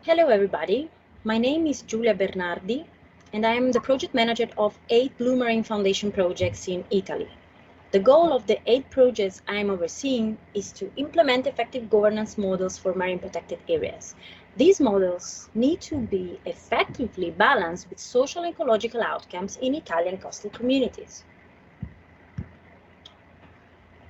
Hello everybody, my name is Giulia BERNARDI and I am the project manager of 8 Blue Marine Foundation projects in Italy. The goal of the 8 projects I am overseeing is to implement effective governance models for marine protected areas. These models need to be effectively balanced with social and ecological outcomes in Italian coastal communities.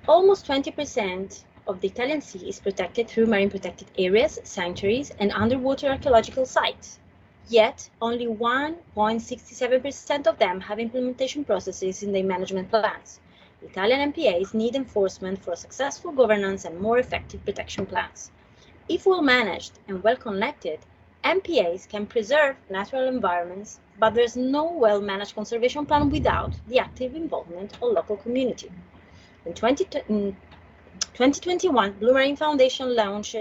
Almost 20% of the Italian Sea is protected through marine protected areas, sanctuaries, and underwater archaeological sites. Yet, only 1.67% of them have implementation processes in their management plans. Italian MPAs need enforcement for successful governance and more effective protection plans. If well managed and well connected, MPAs can preserve natural environments, but there's no well-managed conservation plan without the active involvement of local community. In 2021, Blue Marine Foundation launched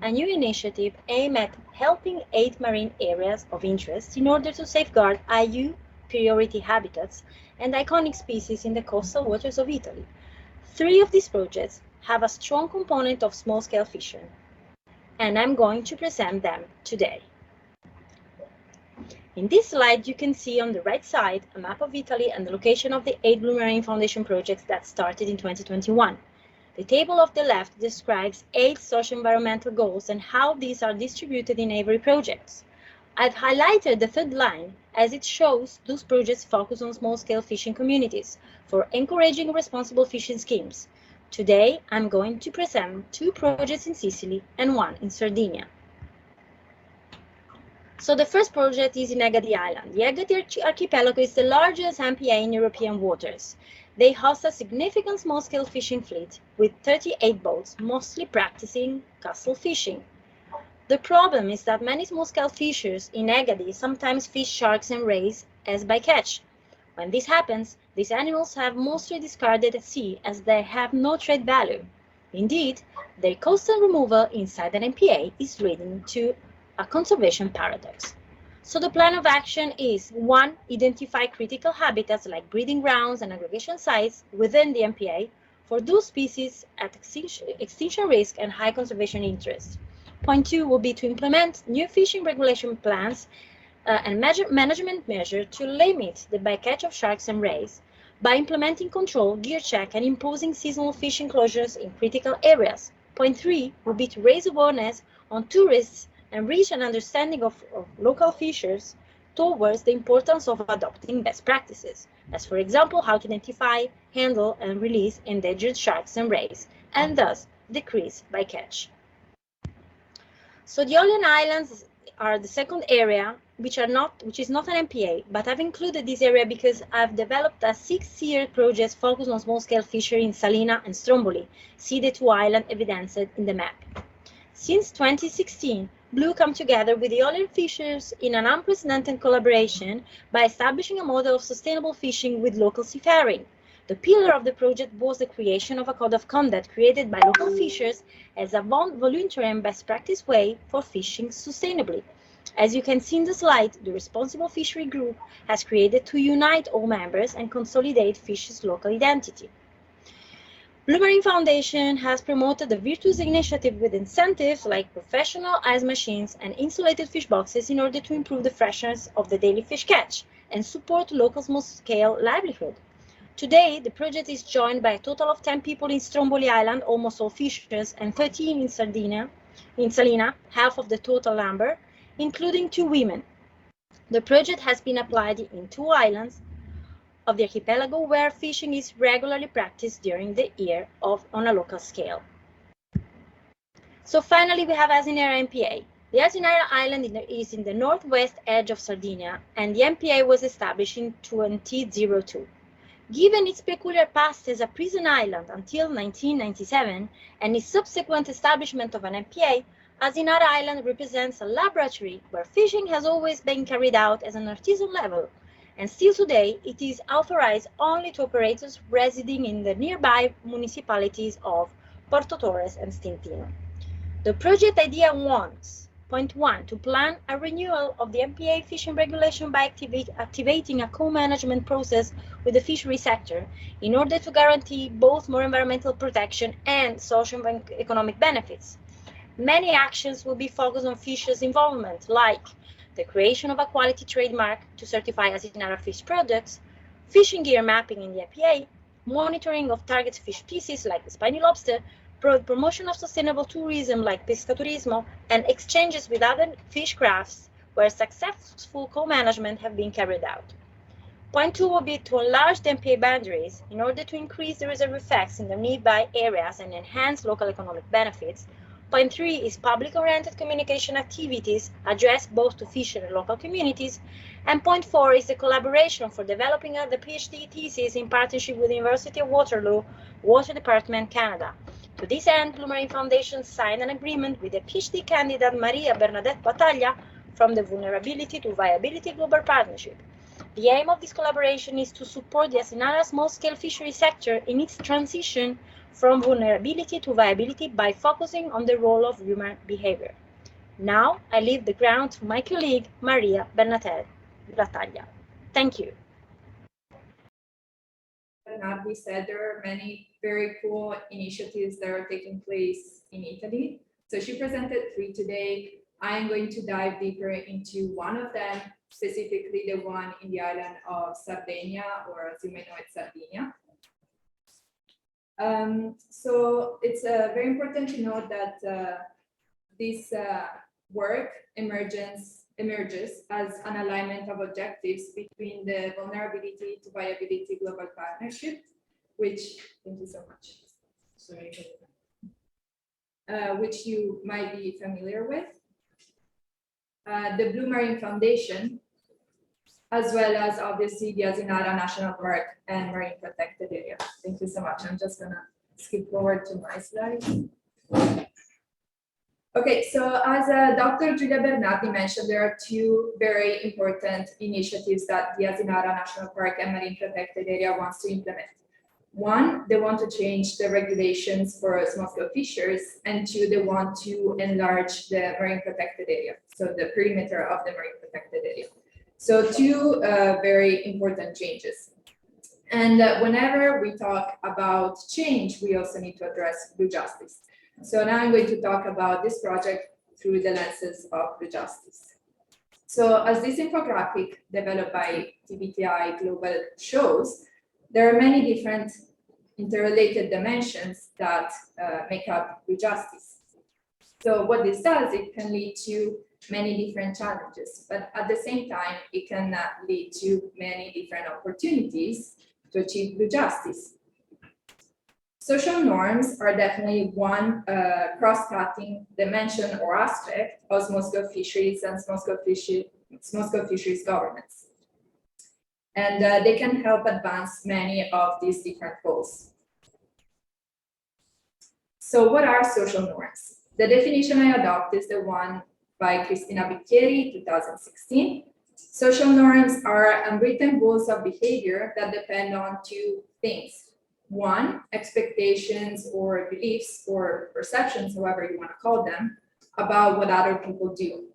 a new initiative aimed at helping 8 marine areas of interest in order to safeguard IU priority habitats and iconic species in the coastal waters of Italy. 3 of these projects have a strong component of small-scale fishing, and I'm going to present them today. In this slide, you can see on the right side a map of Italy and the location of the 8 Blue Marine Foundation projects that started in 2021. The table of the left describes 8 socio-environmental goals and how these are distributed in every project. I've highlighted the third line as it shows those projects focus on small-scale fishing communities for encouraging responsible fishing schemes. Today, I'm going to present 2 projects in Sicily and 1 in Sardinia. So the first project is in Egadi Island. The Egadi archipelago is the largest MPA in European waters. They host a significant small-scale fishing fleet with 38 boats, mostly practicing coastal fishing. The problem is that many small-scale fishers in Egadi sometimes fish sharks and rays as bycatch. When this happens, these animals have mostly discarded at sea as they have no trade value. Indeed, their coastal removal inside an MPA is leading to a conservation paradox. So the plan of action is 1. Identify critical habitats like breeding grounds and aggregation sites within the MPA for those species at extinction risk and high conservation interest. Point 2 will be to implement new fishing regulation plans and management measures to limit the bycatch of sharks and rays by implementing control, gear check, and imposing seasonal fishing closures in critical areas. Point 3 will be to raise awareness on tourists and reach an understanding of local fishers towards the importance of adopting best practices, as for example, how to identify, handle, and release endangered sharks and rays, and thus decrease bycatch. So the Aeolian Islands are the second area, which is not an MPA, but I've included this area because I've developed a 6-year project focused on small-scale fishery in Salina and Stromboli. See the 2 islands evidenced in the map. Since 2016, Blue come together with the Aeolian fishers in an unprecedented collaboration by establishing a model of sustainable fishing with local seafaring. The pillar of the project was the creation of a code of conduct created by local fishers as a voluntary and best practice way for fishing sustainably. As you can see in the slide, the Responsible Fishery Group has created to unite all members and consolidate fish's local identity. Blue Marine Foundation has promoted the virtuous initiative with incentives like professional ice machines and insulated fish boxes in order to improve the freshness of the daily fish catch and support local small-scale livelihood. Today, the project is joined by a total of 10 people in Stromboli Island, almost all fishers, and 13 in Salina, half of the total number, including 2 women. The project has been applied in 2 islands of the archipelago where fishing is regularly practiced during the year on a local scale. So finally, we have Asinara MPA. The Asinara Island is in the northwest edge of Sardinia, and the MPA was established in 2002. Given its peculiar past as a prison island until 1997 and its subsequent establishment of an MPA, Asinara Island represents a laboratory where fishing has always been carried out at an artisan level, and still today it is authorized only to operators residing in the nearby municipalities of Porto Torres and Stintino. The project idea wants, point 1, to plan a renewal of the MPA fishing regulation by activating a co-management process with the fishery sector in order to guarantee both more environmental protection and socio-economic benefits. Many actions will be focused on fishers' involvement, like the creation of a quality trademark to certify Asinara fish products, fishing gear mapping in the EPA, monitoring of target fish species like the spiny lobster, promotion of sustainable tourism like pescaturismo, and exchanges with other fish crafts where successful co-management have been carried out. Point 2 will be to enlarge the MPA boundaries in order to increase the reserve effects in the nearby areas and enhance local economic benefits. Point 3 is public-oriented communication activities addressed both to fisher and local communities. And point 4 is the collaboration for developing the PhD thesis in partnership with the University of Waterloo, Water Department, Canada. To this end, Blue Marine Foundation signed an agreement with the PhD candidate Maria Bernadette Battaglia from the Vulnerability to Viability Global Partnership. The aim of this collaboration is to support the Asinara small-scale fishery sector in its transition from vulnerability to viability by focusing on the role of human behavior. Now, I leave the ground to my colleague, Maria Bernadette Battaglia. Thank you. Bernardi said there are many very cool initiatives that are taking place in Italy. So she presented 3 today. I am going to dive deeper into one of them, specifically the one in the island of Sardinia, or as you may know, it's Sardinia. So it's very important to note that this work emerges as an alignment of objectives between the Vulnerability to Viability Global Partnership, which, thank you so much, which you might be familiar with, the Blue Marine Foundation, as well as obviously the Asinara National Park and Marine Protected Area. Thank you so much. I'm just gonna skip forward to my slides. Okay, so as Dr. Giulia BERNARDI mentioned, there are 2 very important initiatives that the Asinara National Park and Marine Protected Area wants to implement. 1, they want to change the regulations for small-scale fishers, and 2, they want to enlarge the marine protected area, so the perimeter of the marine protected area. So 2 very important changes. And whenever we talk about change, we also need to address blue justice. So now I'm going to talk about this project through the lenses of blue justice. So as this infographic developed by TBTI Global shows, there are many different interrelated dimensions that make up blue justice. So what this does, it can lead to many different challenges, but at the same time, it can lead to many different opportunities to achieve blue justice. Social norms are definitely one cross-cutting dimension or aspect of small-scale fisheries and small-scale fisheries governance. And they can help advance many of these different goals. So what are social norms? The definition I adopt is the one by Cristina Bicchieri, 2016. Social norms are unwritten rules of behavior that depend on 2 things. 1, expectations or beliefs or perceptions, however you want to call them, about what other people do.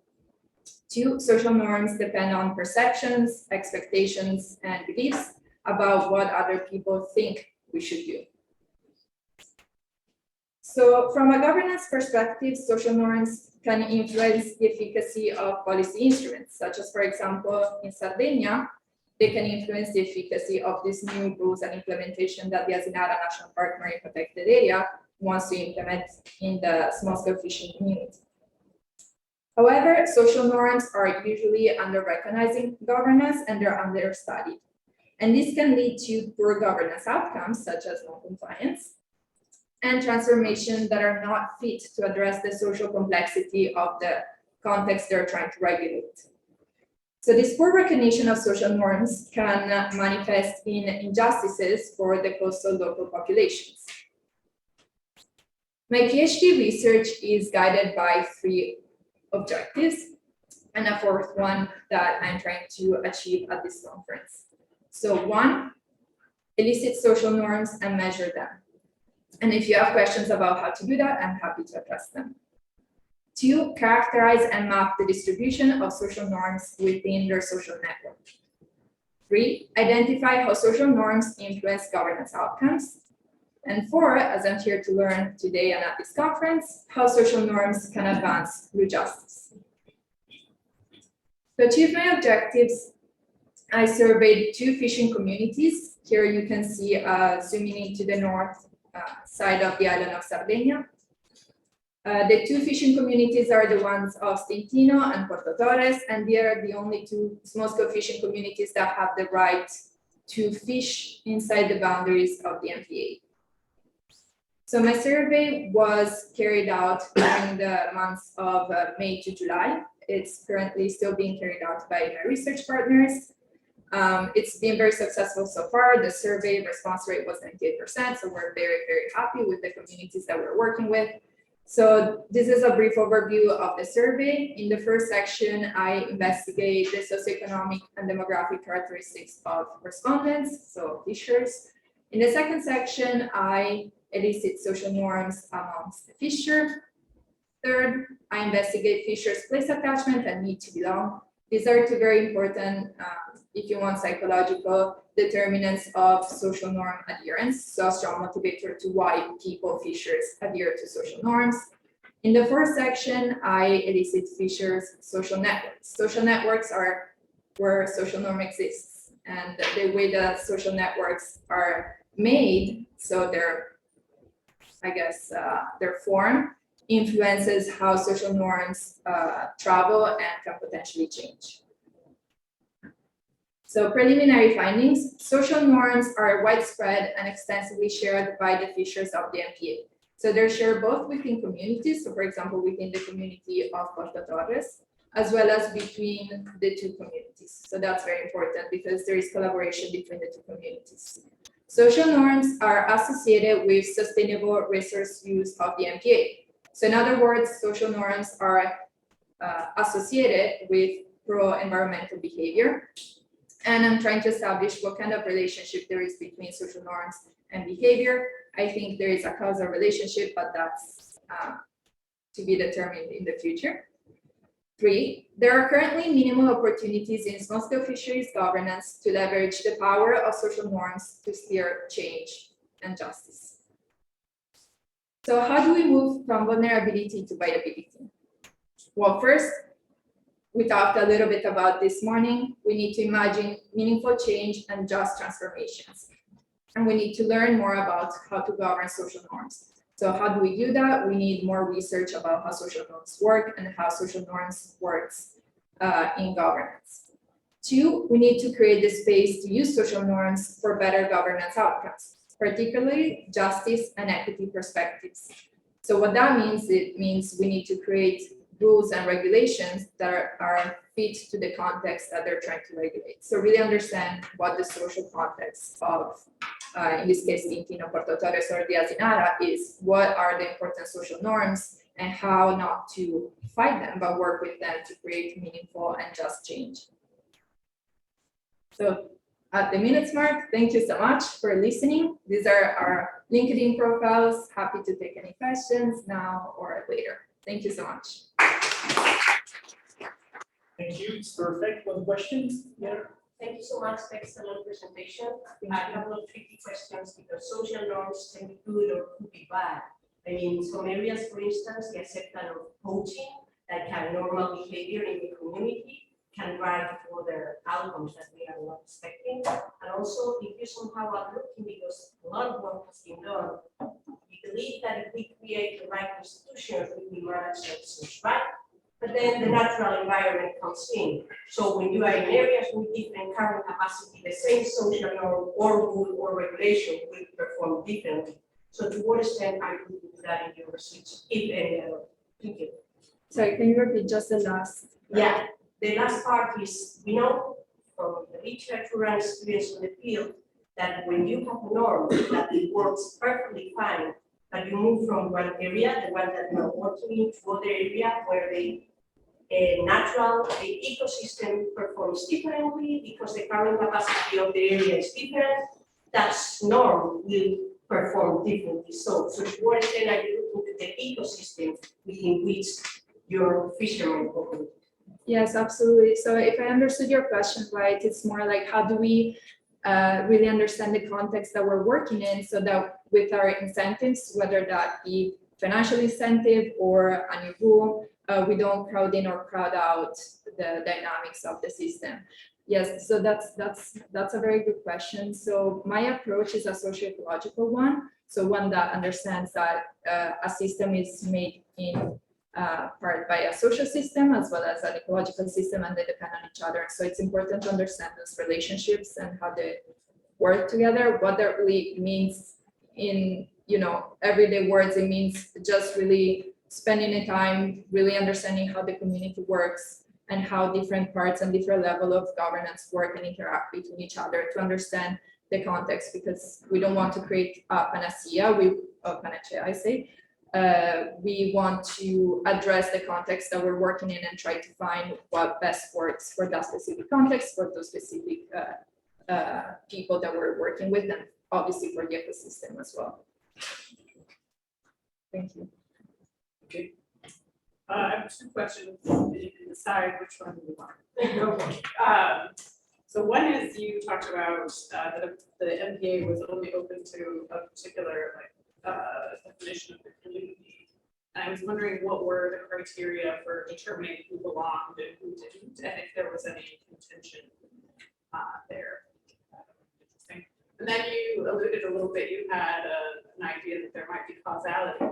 2, social norms depend on perceptions, expectations, and beliefs about what other people think we should do. So from a governance perspective, social norms can influence the efficacy of policy instruments, such as, for example, in Sardinia, they can influence the efficacy of these new rules and implementation that the Asinara National Park Marine Protected Area wants to implement in the small-scale fishing community. However, social norms are usually under-recognized in governance and they're understudied. And this can lead to poor governance outcomes, such as non-compliance, and transformation that are not fit to address the social complexity of the context they're trying to regulate. So this poor recognition of social norms can manifest in injustices for the coastal local populations. My PhD research is guided by 3 objectives and a 4th one that I'm trying to achieve at this conference. So 1, elicit social norms and measure them. And if you have questions about how to do that, I'm happy to address them. 2, characterize and map the distribution of social norms within their social network. 3, identify how social norms influence governance outcomes. And 4, as I'm here to learn today and at this conference, how social norms can advance through justice. To achieve my objectives, I surveyed 2 fishing communities. Here you can see zooming into the north side of the island of Sardinia. The 2 fishing communities are the ones of Stintino and Porto Torres, and they are the only 2 small-scale fishing communities that have the right to fish inside the boundaries of the MPA. So my survey was carried out during the months of May to July. It's currently still being carried out by my research partners. It's been very successful so far. The survey response rate was 98%, so we're very, very happy with the communities that we're working with. So this is a brief overview of the survey. In the first section, I investigate the socioeconomic and demographic characteristics of respondents, so fishers. In the second section, I elicit social norms amongst the fisher. Third, I investigate fishers' place attachment and need to belong. These are 2 very important, if you want, psychological determinants of social norm adherence, so a strong motivator to why fishers adhere to social norms. In the fourth section, I elicit fishers' social networks. Social networks are where social norm exists, and the way that social networks are made, so their form influences how social norms travel and can potentially change. So preliminary findings, social norms are widespread and extensively shared by the fishers of the MPA. So they're shared both within communities, so for example, within the community of Porto Torres, as well as between the 2 communities. So that's very important because there is collaboration between the 2 communities. Social norms are associated with sustainable resource use of the MPA. So in other words, social norms are associated with pro-environmental behavior. And I'm trying to establish what kind of relationship there is between social norms and behavior. I think there is a causal relationship, but that's to be determined in the future. 3, there are currently minimal opportunities in small-scale fisheries governance to leverage the power of social norms to steer change and justice. So how do we move from vulnerability to viability? Well, first, we talked a little bit about this morning. We need to imagine meaningful change and just transformations. And we need to learn more about how to govern social norms. So how do we do that? We need more research about how social norms work and how social norms works in governance. 2, we need to create the space to use social norms for better governance outcomes, particularly justice and equity perspectives. So what that means, it means we need to create rules and regulations that are fit to the context that they're trying to regulate. So really understand what the social context of, in this case, Stintino, Porto Torres, or the Asinara is, what are the important social norms, and how not to fight them, but work with them to create meaningful and just change. So at the minutes mark, thank you so much for listening. These are our LinkedIn profiles. Happy to take any questions now or later. Thank you so much. Thank you. It's perfect. One question? Yeah. Thank you so much. Excellent presentation. I have no tricky questions because social norms can be good or could be bad. I mean, some areas, for instance, the acceptance of poaching, that can normal behavior in the community, can drive to other outcomes that we are not expecting. And also, if you somehow are looking, because a lot of work has been done, we believe that if we create the right institutions, we will manage services, right? But then the natural environment comes in. So when you are in areas with different current capacity, the same social norm or rule or regulation will perform differently. So to what extent are you doing that in your research, if any at all? Thank you. Sorry, can you repeat just the last? Yeah, the last part is, we know from the literature and experience in the field that when you have a norm that it works perfectly fine, but you move from one area, the one that you are working in, to other area where the ecosystem performs differently because the current capacity of the area is different, that norm will perform differently. So to what extent are you looking at the ecosystem within which your fishermen operate? Yes, absolutely. So if I understood your question right, it's more like how do we really understand the context that we're working in, so that with our incentives, whether that be financial incentive or a new rule, we don't crowd in or crowd out the dynamics of the system. Yes, so that's a very good question. So my approach is a socio-ecological one. So one that understands that a system is made in part by a social system as well as an ecological system, and they depend on each other. So it's important to understand those relationships and how they work together. What that really means in, you know, everyday words, it means just really spending the time really understanding how the community works and how different parts and different level of governance work and interact between each other, to understand the context, because we don't want to create a panacea, we want to address the context that we're working in and try to find what best works for that specific context, for those specific people that we're working with, and obviously for the ecosystem as well. Thank you. Okay. I have two questions. You can decide which one you want. So one is, you talked about that the MPA was only open to a particular definition of the community. And I was wondering what were the criteria for determining who belonged and who didn't, and if there was any contention there. Interesting. And then you alluded a little bit, you had an idea that there might be causality.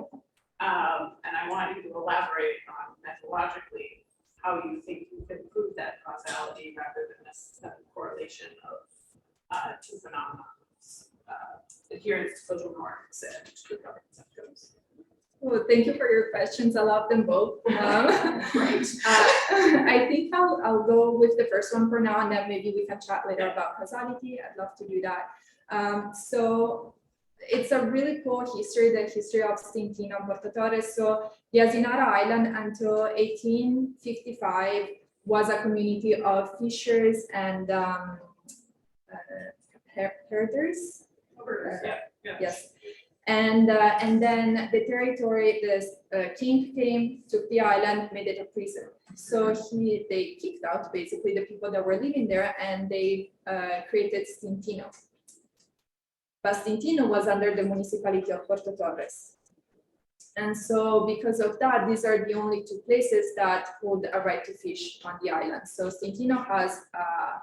And I want you to elaborate on methodologically how you think you can prove that causality rather than this correlation of two phenomena, adherence to social norms and good governance outcomes. Well, thank you for your questions. I love them both. I think I'll go with the first one for now, and then maybe we can chat later about causality. I'd love to do that. So it's a really cool history, the history of Stintino and Porto Torres. So the Asinara Island until 1855 was a community of fishers and herders. Yes. And then the territory, the king came, took the island, made it a prison. So they kicked out basically the people that were living there, and they created Stintino. But Stintino was under the municipality of Porto Torres. And so because of that, these are the only two places that hold a right to fish on the island. So Stintino has a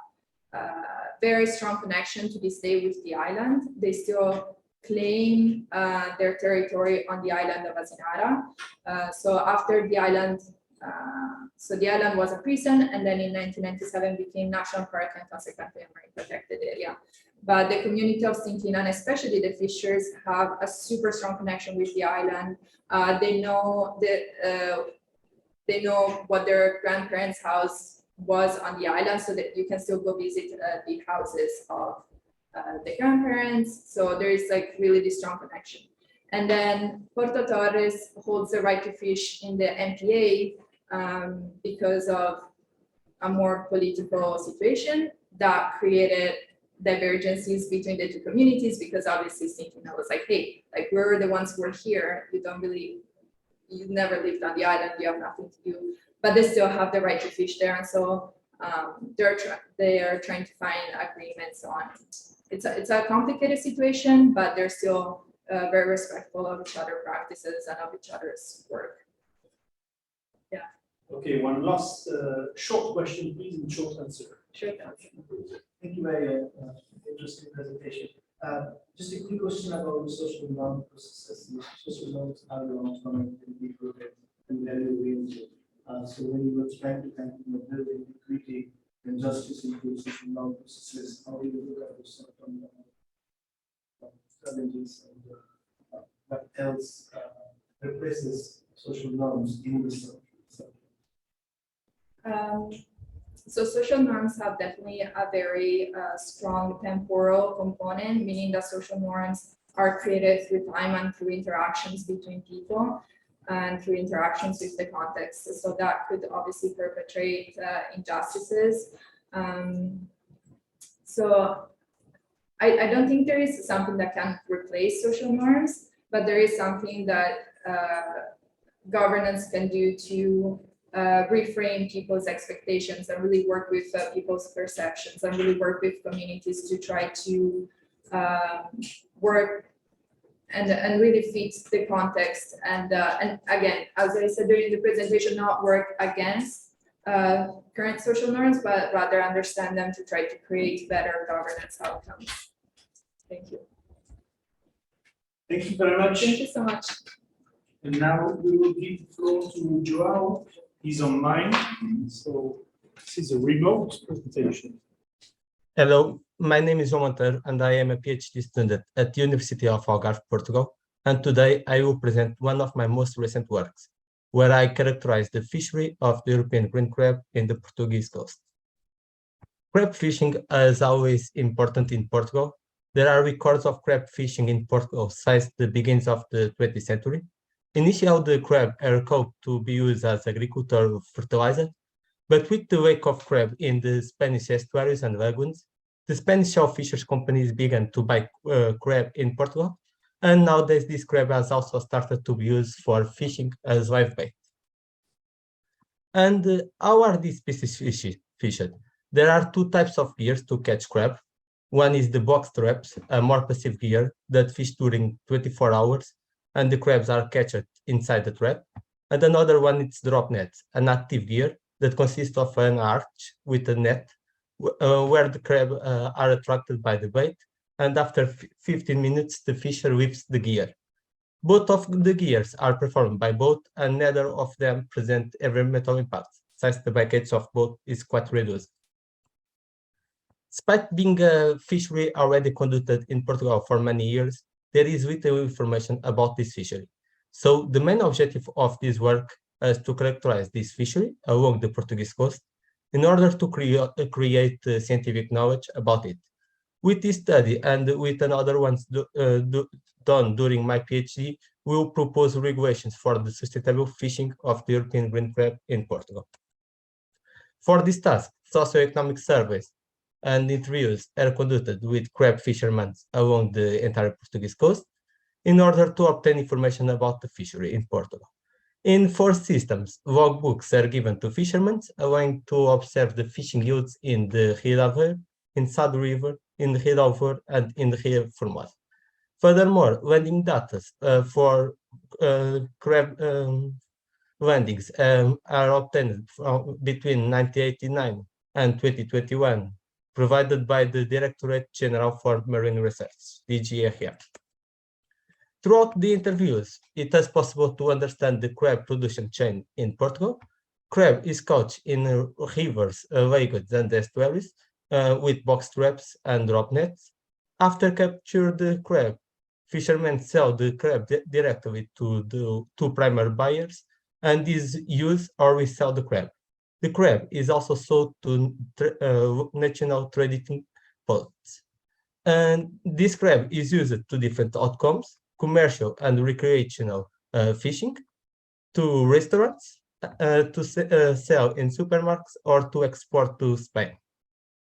very strong connection to this day with the island. They still claim their territory on the island of Asinara. So after the island, so the island was a prison, and then in 1997 became national park and consequently a marine protected area. But the community of Stintino, and especially the fishers, have a super strong connection with the island. They know what their grandparents' house was on the island, so that you can still go visit the houses of the grandparents. So there is like really this strong connection. And then Porto Torres holds the right to fish in the MPA because of a more political situation that created divergences between the two communities, because obviously Stintino was like, hey, like we're the ones who are here, you never lived on the island, you have nothing to do, but they still have the right to fish there. And so they are trying to find agreements on it. It's a complicated situation, but they're still very respectful of each other's practices and of each other's work. Yeah. Okay, one last short question, please, and short answer. Sure. Thank you very interesting presentation. Just a quick question about the social norm processes. Social norms are long-term and be rooted and value oriented. So when you were trying to kind of build equity and justice into social norm processes, how do you look at those challenges and what else replaces social norms in the social? So social norms have definitely a very strong temporal component, meaning that social norms are created through time and through interactions between people and through interactions with the context. So that could obviously perpetrate injustices. So I don't think there is something that can replace social norms, but there is something that governance can do to reframe people's expectations and really work with people's perceptions and really work with communities to try to work and really fit the context and again, as I said during the presentation, not work against current social norms, but rather understand them to try to create better governance outcomes. Thank you. Thank you very much. Thank you so much. And now we will give the floor to João. He's online, so this is a remote presentation. Hello, my name is João Monteiro and I am a PhD student at the University of Algarve, Portugal. And today I will present one of my most recent works, where I characterize the fishery of the European green crab in the Portuguese coast. Crab fishing is always important in Portugal. There are records of crab fishing in Portugal since the beginnings of the 20th century. Initially, the crab are caught to be used as agricultural fertilizer, but with the wake of crab in the Spanish estuaries and lagoons, the Spanish shellfishers companies began to buy crab in Portugal, and nowadays this crab has also started to be used for fishing as live bait. And how are these species fished? There are two types of gears to catch crab. One is the box traps, a more passive gear that fish during 24 hours, and the crabs are catched inside the trap. And another one is drop nets, an active gear that consists of an arch with a net where the crab are attracted by the bait, and after 15 minutes the fisher whips the gear. Both of the gears are performed by boat, and neither of them present environmental impact, since the bycatch of both is quite reduced. Despite being a fishery already conducted in Portugal for many years, there is little information about this fishery. So the main objective of this work is to characterize this fishery along the Portuguese coast in order to create scientific knowledge about it. With this study and with another ones done during my PhD, we will propose regulations for the sustainable fishing of the European green crab in Portugal. For this task, socioeconomic surveys and interviews are conducted with crab fishermen along the entire Portuguese coast in order to obtain information about the fishery in Portugal. In 4 systems, logbooks are given to fishermen, allowing to observe the fishing yields in the Rio Aveiro, in Sado River, in the Rio Alvor, and in the Rio Formosa. Furthermore, landing data for crab landings are obtained between 1989 and 2021, provided by the Directorate General for Marine Research, DGRR. Throughout the interviews, it is possible to understand the crab production chain in Portugal. Crab is caught in rivers, lagoons, and estuaries with box traps and drop nets. After capture the crab, fishermen sell the crab directly to the 2 primary buyers, and these use or resell the crab. The crab is also sold to national trading posts. And this crab is used to different outcomes: commercial and recreational fishing, to restaurants, to sell in supermarkets, or to export to Spain.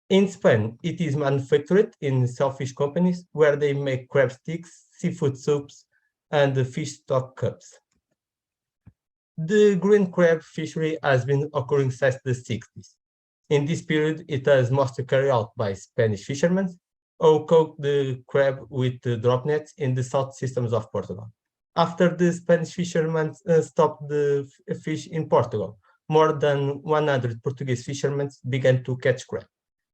In Spain, it is manufactured in shellfish companies where they make crab sticks, seafood soups, and fish stock cups. The green crab fishery has been occurring since the 60s. In this period, it was mostly carried out by Spanish fishermen who caught the crab with the drop nets in the south systems of Portugal. After the Spanish fishermen stopped the fish in Portugal, more than 100 Portuguese fishermen began to catch crab.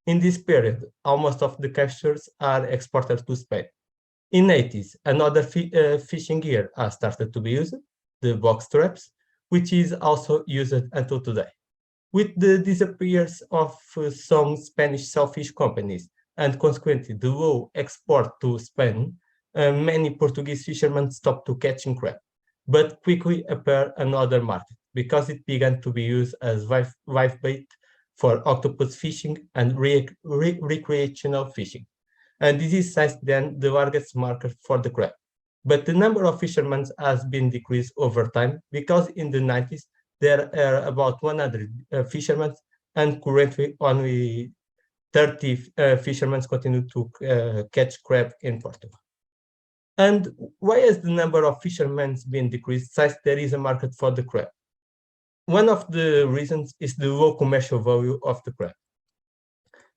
In this period, almost of the captures are exported to Spain. In the 80s, another fishing gear has started to be used, the box traps, which is also used until today. With the disappearance of some Spanish shellfish companies and consequently the low export to Spain, many Portuguese fishermen stopped to catching crab, but quickly appeared another market because it began to be used as live bait for octopus fishing and recreational fishing. And this is since then the largest market for the crab. But the number of fishermen has been decreased over time because in the 90s there are about 100 fishermen, and currently only 30 fishermen continue to catch crab in Portugal. And why has the number of fishermen been decreased since there is a market for the crab? One of the reasons is the low commercial value of the crab.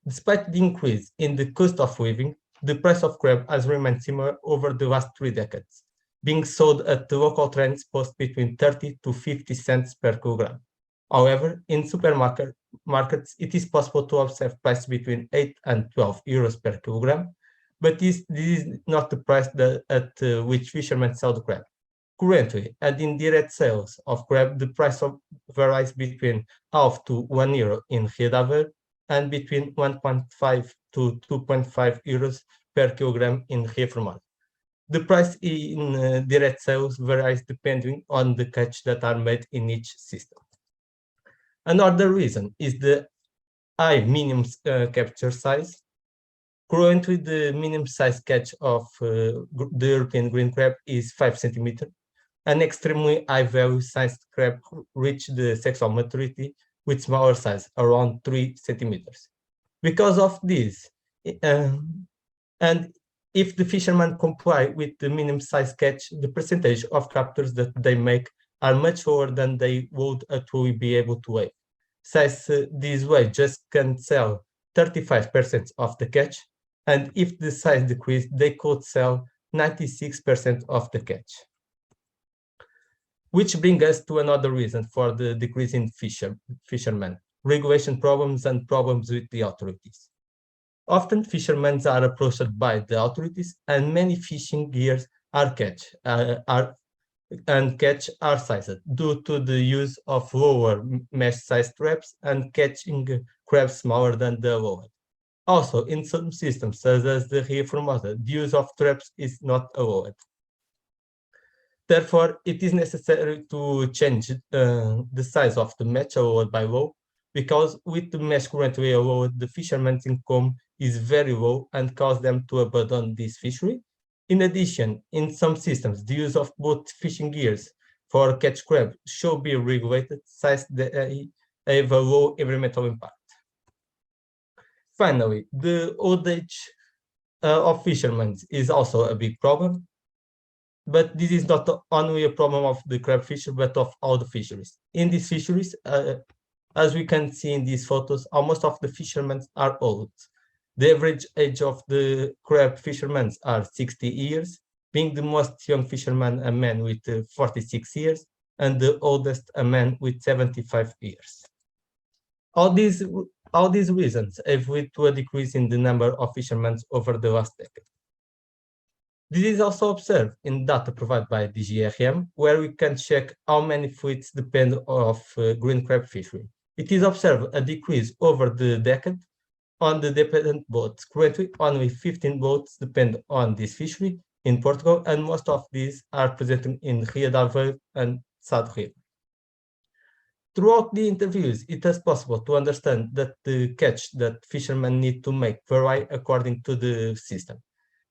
Despite the increase in the cost of living, the price of crab has remained similar over the last 3 decades, being sold at the local trends post between 30 to 50 cents per kilogram. However, in supermarkets, it is possible to observe prices between 8 and 12 euros per kilogram, but this is not the price at which fishermen sell the crab. Currently, at indirect sales of crab, the price varies between half to 1 euro in Rio de Aveiro and between 1.5 to 2.5 euros per kilogram in Rio Formoso. The price in direct sales varies depending on the catch that are made in each system. Another reason is the high minimum capture size. Currently, the minimum size catch of the European green crab is 5 centimeters. An extremely high value sized crab reach the sexual maturity with smaller size, around 3 centimeters. Because of this, and if the fishermen comply with the minimum size catch, the percentage of captures that they make are much lower than they would actually be able to weigh. Since this way just can sell 35% of the catch, and if the size decreases, they could sell 96% of the catch. Which brings us to another reason for the decrease in fishermen, regulation problems and problems with the authorities. Often fishermen are approached by the authorities and many fishing gears are sized due to the use of lower mesh-sized traps and catching crabs smaller than the allowed. Also, in some systems, such as the Rio Formosa, the use of traps is not allowed. Therefore, it is necessary to change the size of the mesh allowed by law, because with the mesh currently allowed, the fishermen's income is very low and cause them to abandon this fishery. In addition, in some systems, the use of both fishing gears for catch crab should be regulated since they have a low environmental impact. Finally, the old age of fishermen is also a big problem. But this is not only a problem of the crab fishery, but of all the fisheries. In these fisheries, as we can see in these photos, almost all of the fishermen are old. The average age of the crab fishermen are 60 years, being the most young fisherman a man with 46 years, and the oldest a man with 75 years. All these reasons have led to a decrease in the number of fishermen over the last decade. This is also observed in data provided by the GRM, where we can check how many fleets depend on green crab fishery. It is observed a decrease over the decade on the dependent boats. Currently, only 15 boats depend on this fishery in Portugal, and most of these are present in Rio de Aveiro and South Rio. Throughout the interviews, it is possible to understand that the catch that fishermen need to make vary according to the system.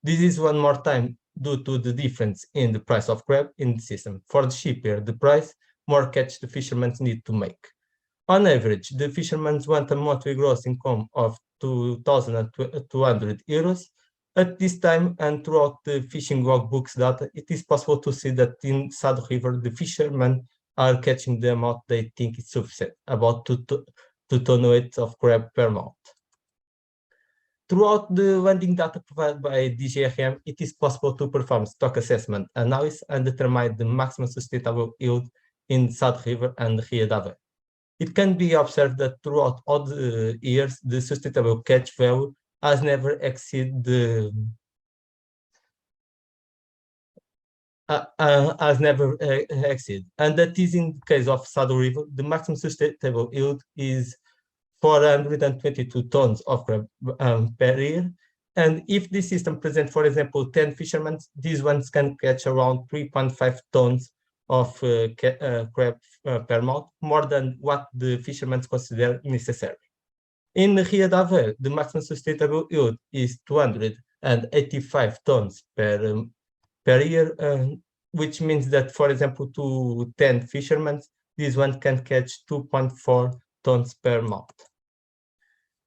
This is one more time due to the difference in the price of crab in the system. For the cheaper the price, more catch the fishermen need to make. On average, the fishermen want a monthly gross income of 2,200 euros. At this time and throughout the fishing logbooks data, it is possible to see that in South River, the fishermen are catching the amount they think is sufficient, about 2 tonnes of crab per month. Throughout the landing data provided by DGRM, it is possible to perform stock assessment analysis and determine the maximum sustainable yield in South River and Rio de Aveiro. It can be observed that throughout all the years, the sustainable catch value has never exceeded the and that is in the case of South River, the maximum sustainable yield is 422 tons of crab per year. And if this system presents, for example, 10 fishermen, these ones can catch around 3.5 tons of crab per month, more than what the fishermen consider necessary. In Rio de Aveiro, the maximum sustainable yield is 285 tons per year, which means that, for example, to 10 fishermen, this one can catch 2.4 tons per month.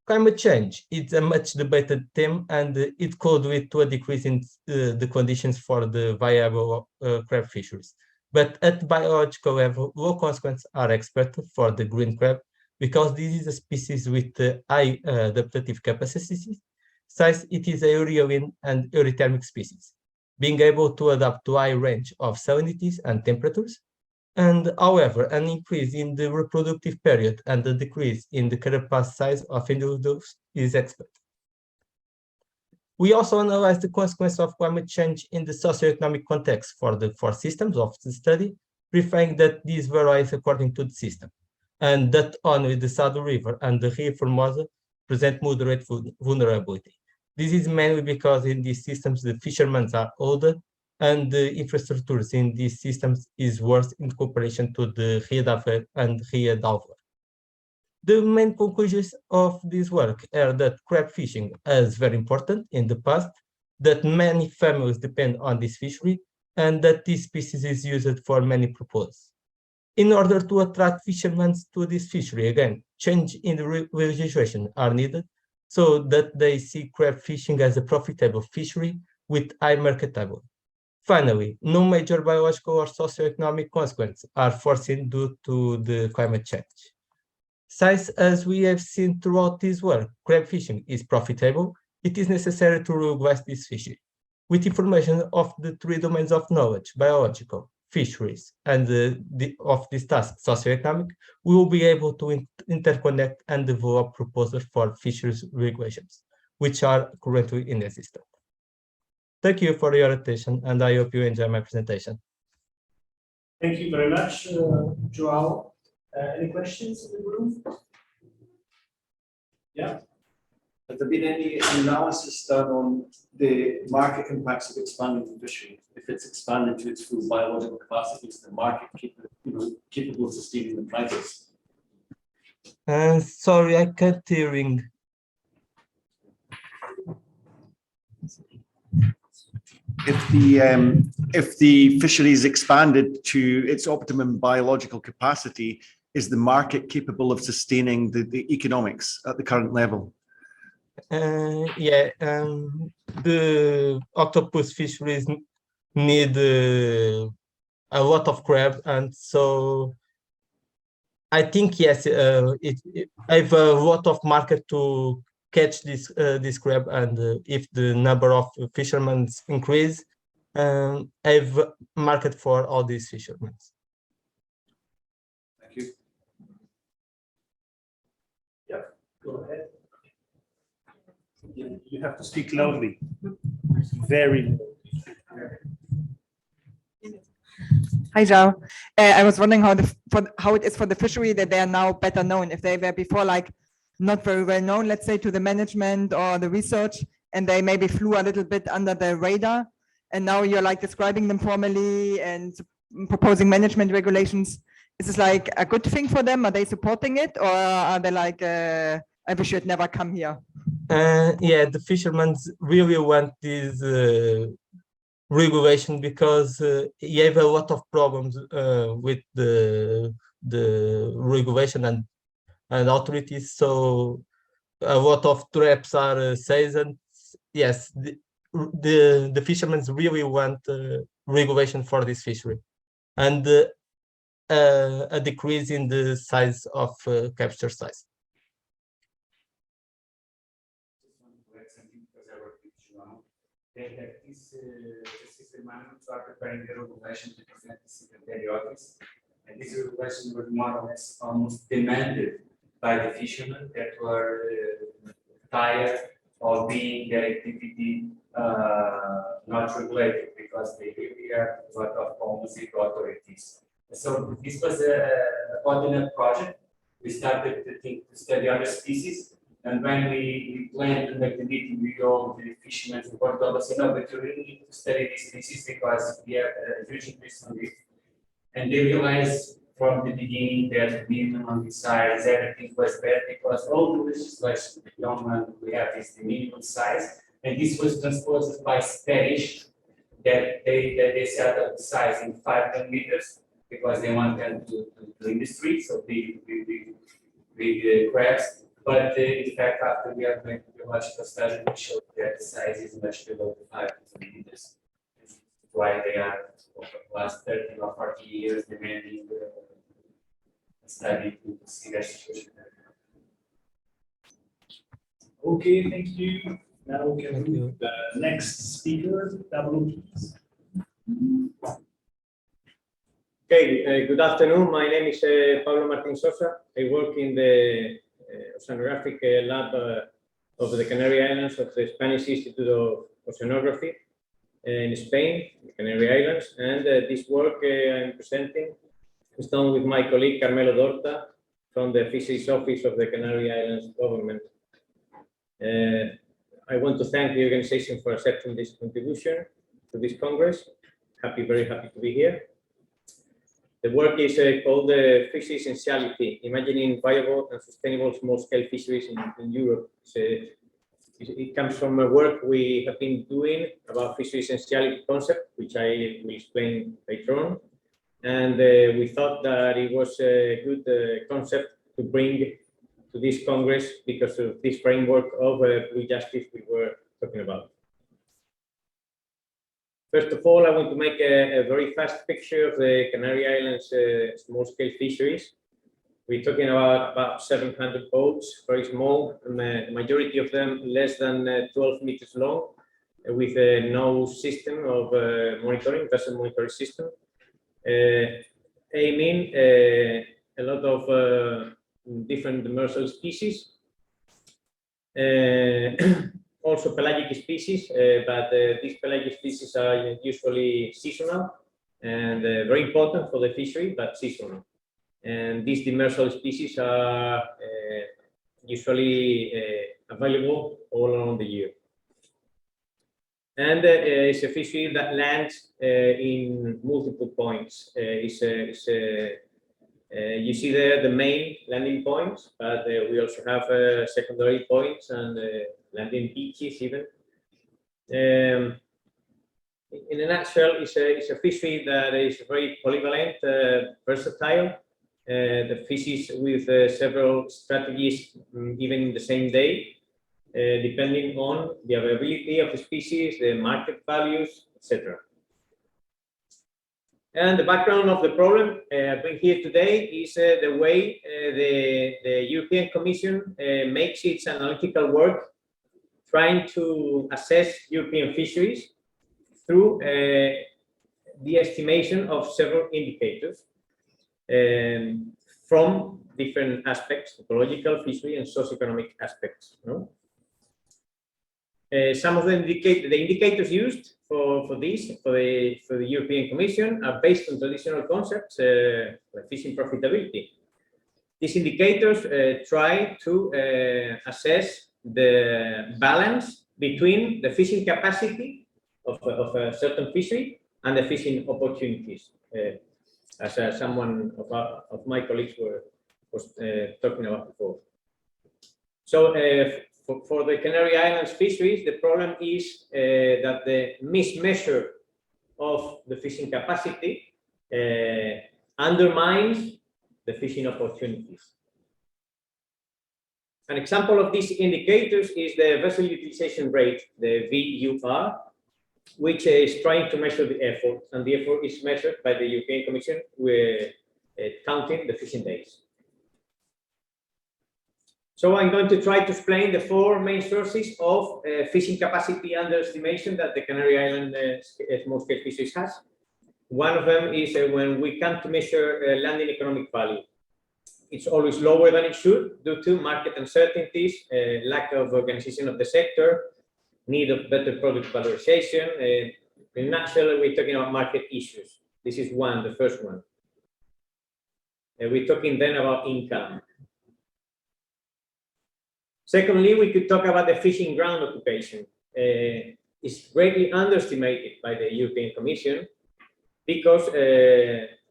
Climate change is a much debated theme, and it could lead to a decrease in the conditions for the viable crab fisheries. But at biological level, low consequences are expected for the green crab because this is a species with high adaptative capacity. Size, it is a euryalin and eurythermic species, being able to adapt to a high range of salinities and temperatures. And however, an increase in the reproductive period and a decrease in the carapace size of individuals is expected. We also analyze the consequence of climate change in the socioeconomic context for the four systems of the study, preferring that these varies according to the system, and that only the Sado River and the Rio Formosa present moderate vulnerability. This is mainly because in these systems the fishermen are older and the infrastructures in these systems is worse in comparison to the Rio da Aveiro and Rio d'Alva. The main conclusions of this work are that crab fishing is very important in the past, that many families depend on this fishery, and that this species is used for many purposes. In order to attract fishermen to this fishery, again, change in the legislation are needed so that they see crab fishing as a profitable fishery with high marketability. Finally, no major biological or socioeconomic consequences are foreseen due to the climate change. Since, as we have seen throughout this work, crab fishing is profitable, it is necessary to regulate this fishery. With information of the three domains of knowledge, biological, fisheries, and of this task, socioeconomic, we will be able to interconnect and develop proposals for fisheries regulations, which are currently in existence. Thank you for your attention, and I hope you enjoy my presentation. Thank you very much, João. Any questions in the room? Yeah. Has there been any analysis done on the market impacts of expanding the fishery? If it's expanded to its full biological capacity, is the market capable of sustaining the prices? Sorry, I can't hearing. If the fishery is expanded to its optimum biological capacity, is the market capable of sustaining the economics at the current level? Yeah, the octopus fisheries need a lot of crab, and so I think yes, it have a lot of market to catch this crab, and if the number of fishermen increase, have market for all these fishermen. Thank you. Yeah, go ahead. You have to speak loudly. Very loud. Hi, João. I was wondering how it is for the fishery that they are now better known. If they were before like not very well known, let's say, to the management or the research, and they maybe flew a little bit under the radar, and now you're like describing them formally and proposing management regulations. Is this like a good thing for them? Are they supporting it, or are they like, I wish you'd never come here? Yeah, the fishermen really want this regulation because you have a lot of problems with the regulation and authorities. So a lot of traps are seasoned. Yes, the fishermen really want regulation for this fishery, and a decrease in the size of capture size. That this CCMAR are preparing the regulation to present the secretariatis, and this regulation was more or less almost demanded by the fishermen that were tired of being their activity not regulated because they really have a lot of problems with authorities. So this was a coordinated project. We started to study other species. And when we planned to make the meeting with all the fishermen in Portugal, they said, no, but you really need to study these species because we have a huge interest on it. And they realized from the beginning that minimum size, everything was bad because all the legislation, the only one we have is the minimum size. And this was transposed by Spanish, that they set up the size in 500 meters because they want them to industry, so big crabs. But in fact, after we have made the biological study, we showed that the size is much below the 500 meters. That's why they are over the last 30 or 40 years demanding a study to see restitution. Okay, thank you. Now we can move to the next speaker, Pablo, please. Okay, good afternoon. My name is Pablo Martin-SOSA. I work in the oceanographic lab of the Canary Islands of the Spanish Institute of Oceanography in Spain, the Canary Islands. And this work I'm presenting is done with my colleague Carmelo Dorta from the Fisheries Office of the Canary Islands government. I want to thank the organization for accepting this contribution to this Congress. Very happy to be here. The work is called the Fishery Essentiality, Imagining Viable and Sustainable Small-Scale Fisheries in Europe. It comes from a work we have been doing about fishery essentiality concept, which I will explain later on. And we thought that it was a good concept to bring to this Congress because of this framework of blue justice we were talking about. First of all, I want to make a very fast picture of the Canary Islands small-scale fisheries. We're talking about 700 boats, very small, the majority of them less than 12 meters long, with no system of monitoring, vessel monitoring system. Aiming a lot of different demersal species. Also pelagic species, but these pelagic species are usually seasonal and very important for the fishery, but seasonal. And these demersal species are usually available all around the year. And it's a fishery that lands in multiple points. You see there the main landing points, but we also have secondary points and landing beaches even. In a nutshell, it's a fishery that is very polyvalent, versatile. The fishes with several strategies, even in the same day, depending on the availability of the species, the market values, etc. And the background of the problem I bring here today is the way the European Commission makes its analytical work trying to assess European fisheries through the estimation of several indicators from different aspects, ecological, fishery, and socioeconomic aspects. No? Some of the indicators used for the European Commission are based on traditional concepts like fishing profitability. These indicators try to assess the balance between the fishing capacity of a certain fishery and the fishing opportunities, as someone of my colleagues was talking about before. So for the Canary Islands fisheries, the problem is that the mismeasure of the fishing capacity undermines the fishing opportunities. An example of these indicators is the vessel utilization rate, the VUR, which is trying to measure the effort, and the effort is measured by the European Commission with counting the fishing days. So I'm going to try to explain the four main sources of fishing capacity underestimation that the Canary Island small-scale fisheries has. One of them is when we come to measure landing economic value. It's always lower than it should due to market uncertainties, lack of organization of the sector, need of better product valorization. In a nutshell, we're talking about market issues. This is the first one. We're talking then about income. Secondly, we could talk about the fishing ground occupation. It's greatly underestimated by the European Commission because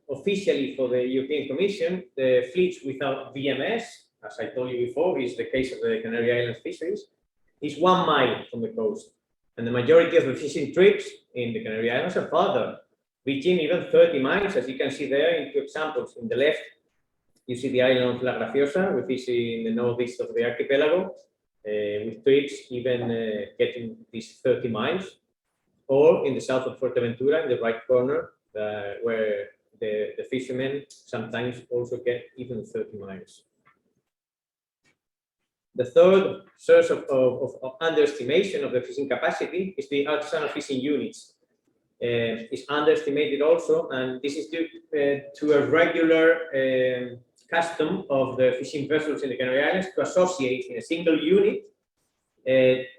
officially for the European Commission, the fleets without VMS, as I told you before, is the case of the Canary Islands fisheries, is 1 mile from the coast. And the majority of the fishing trips in the Canary Islands are farther, reaching even 30 miles, as you can see there in two examples. In the left, you see the island of La Graciosa, which is in the northeast of the archipelago, with trips even getting these 30 miles. Or in the south of Fuerteventura, in the right corner, where the fishermen sometimes also get even 30 miles. The third source of underestimation of the fishing capacity is the artisanal fishing units. Is underestimated also, and this is due to a regular custom of the fishing vessels in the Canary Islands to associate in a single unit,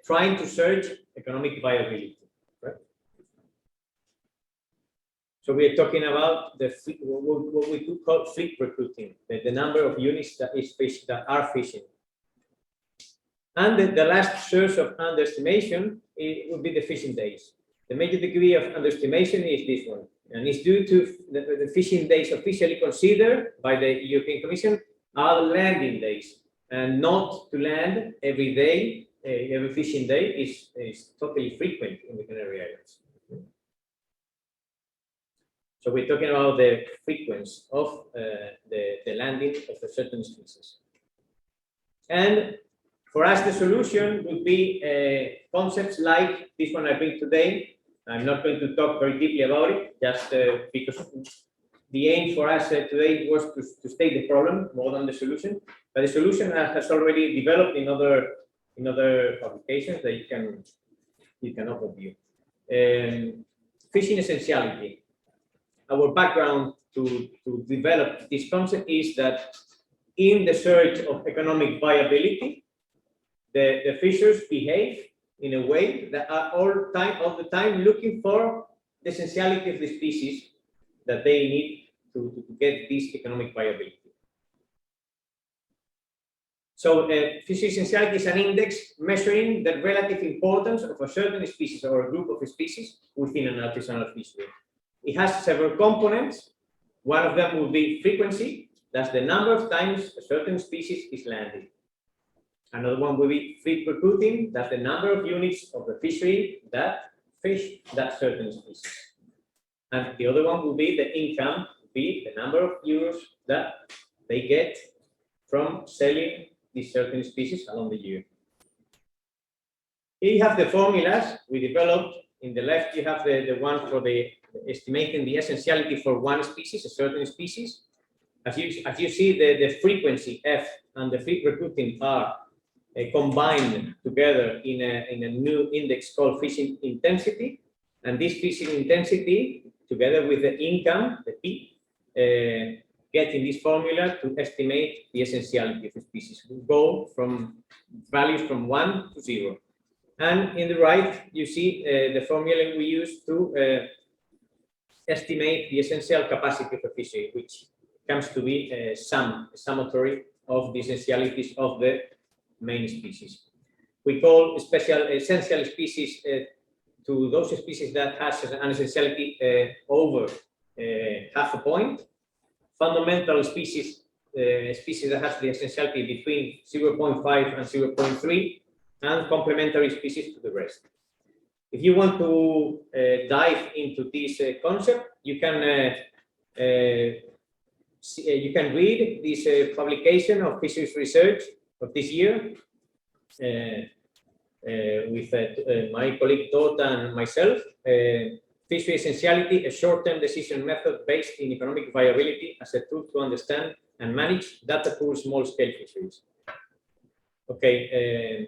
trying to search economic viability. Right? So we are talking about the what we could call fleet recruiting, the number of units that are fishing. And the last source of underestimation would be the fishing days. The major degree of underestimation is this one, and it's due to the fishing days officially considered by the European Commission are landing days, and not to land every day, every fishing day is totally frequent in the Canary Islands. So we're talking about the frequency of the landing of a certain species. And for us, the solution would be concepts like this one I bring today. I'm not going to talk very deeply about it, just because the aim for us today was to state the problem more than the solution. But the solution has already developed in other publications that you can overview. Fishing essentiality. Our background to develop this concept is that in the search of economic viability, the fishers behave in a way that are all the time looking for the essentiality of the species that they need to get this economic viability. So fishery essentiality is an index measuring the relative importance of a certain species or a group of species within an artisanal fishery. It has several components. One of them will be frequency, that's the number of times a certain species is landed. Another one will be fleet recruiting, that's the number of units of the fishery that fish that certain species. And the other one will be the income, be the number of euros that they get from selling these certain species along the year. Here you have the formulas we developed. In the left, you have the one for the estimating the essentiality for one species, a certain species. As you see, the frequency F and the fleet recruiting are combined together in a new index called fishing intensity. And this fishing intensity, together with the income, the P, get in this formula to estimate the essentiality of the species. We go from values from 1 to 0. And in the right, you see the formula we use to estimate the essential capacity of a fishery, which comes to be a summatory of the essentialities of the main species. We call essential species to those species that has an essentiality over half a point. Fundamental species, species that has the essentiality between 0.5 and 0.3, and complementary species to the rest. If you want to dive into this concept, you can read this publication of fisheries research of this year with my colleague Tota and myself. Fishery essentiality, a short-term decision method based in economic viability as a tool to understand and manage data-poor small-scale fisheries. Okay.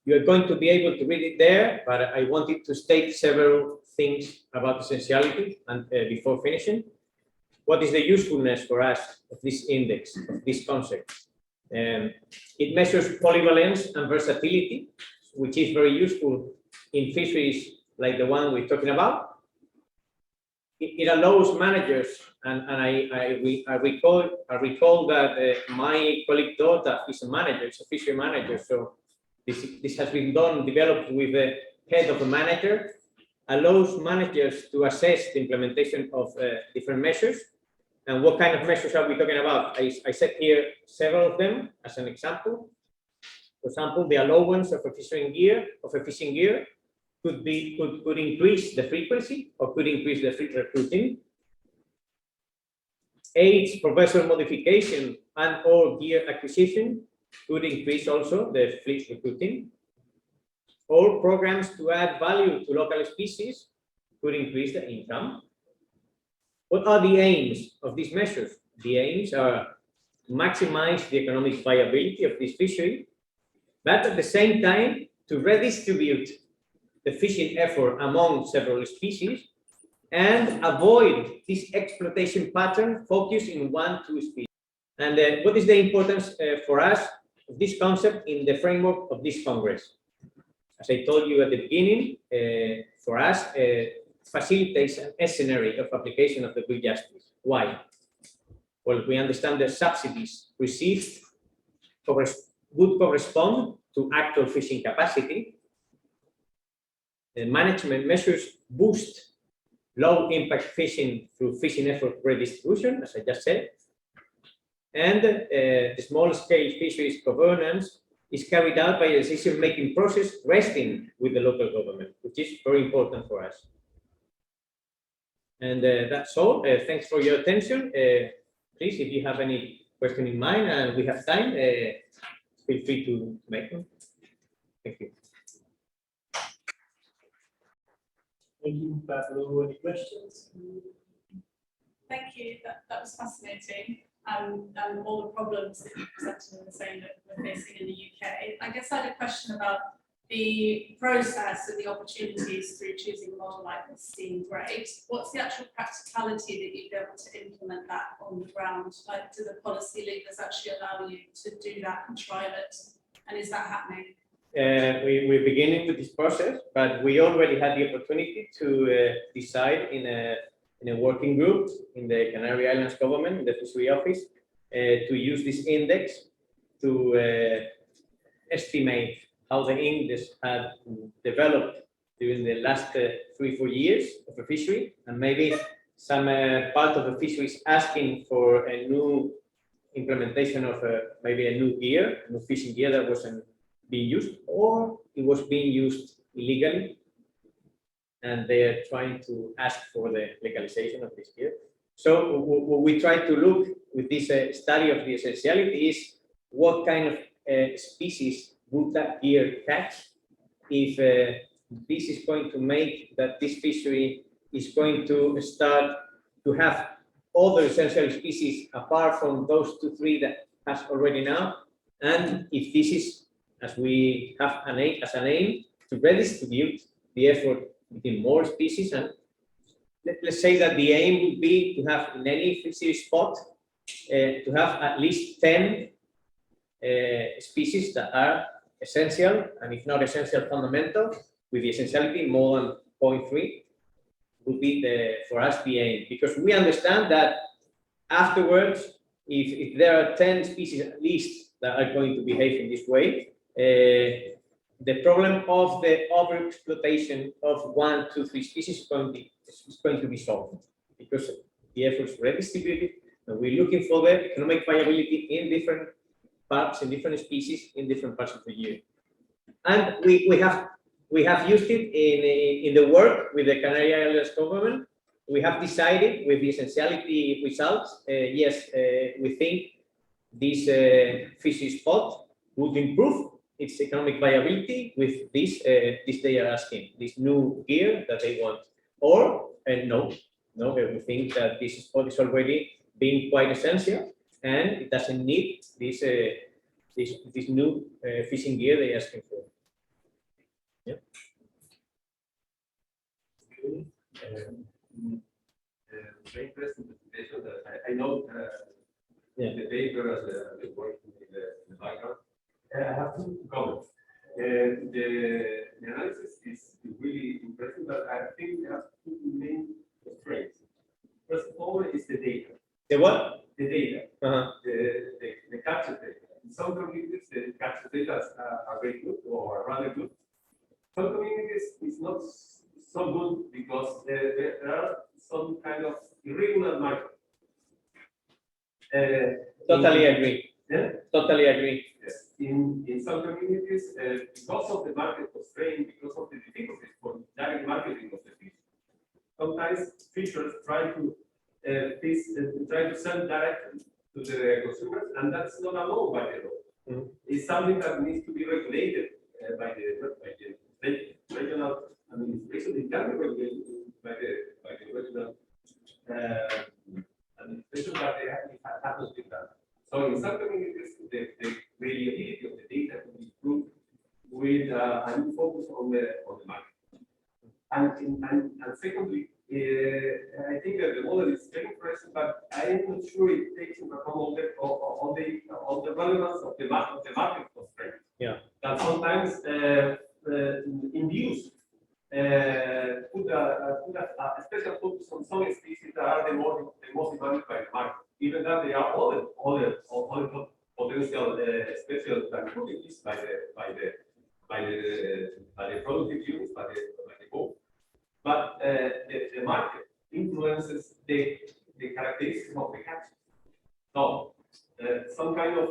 You're going to be able to read it there, but I wanted to state several things about essentiality and before finishing. What is the usefulness for us of this index, of this concept? It measures polyvalence and versatility, which is very useful in fisheries like the one we're talking about. It allows managers, and I recall that my colleague Tota is a manager, it's a fishery manager, so this has been developed with the head of a manager, allows managers to assess the implementation of different measures. And what kind of measures are we talking about? I set here several of them as an example. For example, the allowance of a fishing gear could increase the frequency or could increase the fleet recruiting. Aids for vessel modification and or gear acquisition could increase also the fleet recruiting, or programs to add value to local species could increase the income. What are the aims of these measures? The aims are to maximize the economic viability of this fishery, but at the same time to redistribute the fishing effort among several species and avoid this exploitation pattern focused in 1-2 species. And what is the importance for us of this concept in the framework of this Congress? As I told you at the beginning, for us, facilitates a scenario of application of the bill justice. Why? Well, we understand the subsidies received would correspond to actual fishing capacity. The management measures boost low impact fishing through fishing effort redistribution, as I just said. And the small scale fisheries governance is carried out by a decision-making process resting with the local government, which is very important for us. And that's all. Thanks for your attention. Please, if you have any question in mind and we have time, feel free to make them. Thank you. Thank you, Pablo. Any questions? Thank you. That was fascinating. And all the problems that you presented in the same that we're facing in the UK. I guess I had a question about the process and the opportunities through choosing a model like this seem great. What's the actual practicality that you'd be able to implement that on the ground? Like, do the policy leaders actually allow you to do that and trial it? And is that happening? We're beginning with this process, but we already had the opportunity to decide in a working group in the Canary Islands government, in the fishery office, to use this index to estimate how the index had developed during the last 3-4 years of a fishery, and maybe some part of the fishery is asking for a new implementation of maybe a new gear, a new fishing gear that wasn't being used, or it was being used illegally, and they are trying to ask for the legalization of this gear. So what we try to look with this study of the essentiality is what kind of species would that gear catch if this is going to make that this fishery is going to start to have other essential species apart from those 2-3 that has already now, and if this is, as we have an aim to redistribute the effort between more species. And let's say that the aim would be to have in any fishery spot to have at least 10 species that are essential, and if not essential, fundamental, with the essentiality more than 0.3 would be for us the aim, because we understand that afterwards, if there are 10 species at least that are going to behave in this way, the problem of the overexploitation of 1-2-3 species is going to be solved, because the efforts redistributed, and we're looking for the economic viability in different parts, in different species, in different parts of the year. And we have used it in the work with the Canary Islands government. We have decided with the essentiality results, yes, we think this fishery spot would improve its economic viability with this they are asking, this new gear that they want. Or no, we think that this spot is already being quite essential and it doesn't need this new fishing gear they're asking for. Yeah. Very interesting presentation. I know the paper as the work in the background. I have two comments. The analysis is really impressive, but I think there are two main constraints. First of all, is the data. The what? The data. The capture data. In some communities, the capture data are very good or rather good. Some communities is not so good because there are some kind of irregular market. Totally agree. Yeah? Totally agree. Yes. In some communities, because of the market constraint, because of the difficulties for direct marketing of the fish, sometimes fishers try to sell directly to the consumers, and that's not allowed by the law. It's something that needs to be regulated by the regional administration. It can be regulated by the regional and especially that they happens with that. So in some communities, the reliability of the data can be improved with a new focus on the market. And secondly, I think that the model is very interesting, but I am not sure it takes into account all the relevance of the market constraints. Yeah. That sometimes induce put a special focus on some species that are the most demanded by the market, even though they are other potential special activities by the productive units, by the boat. But the market influences the characteristics of the catch. So some kind of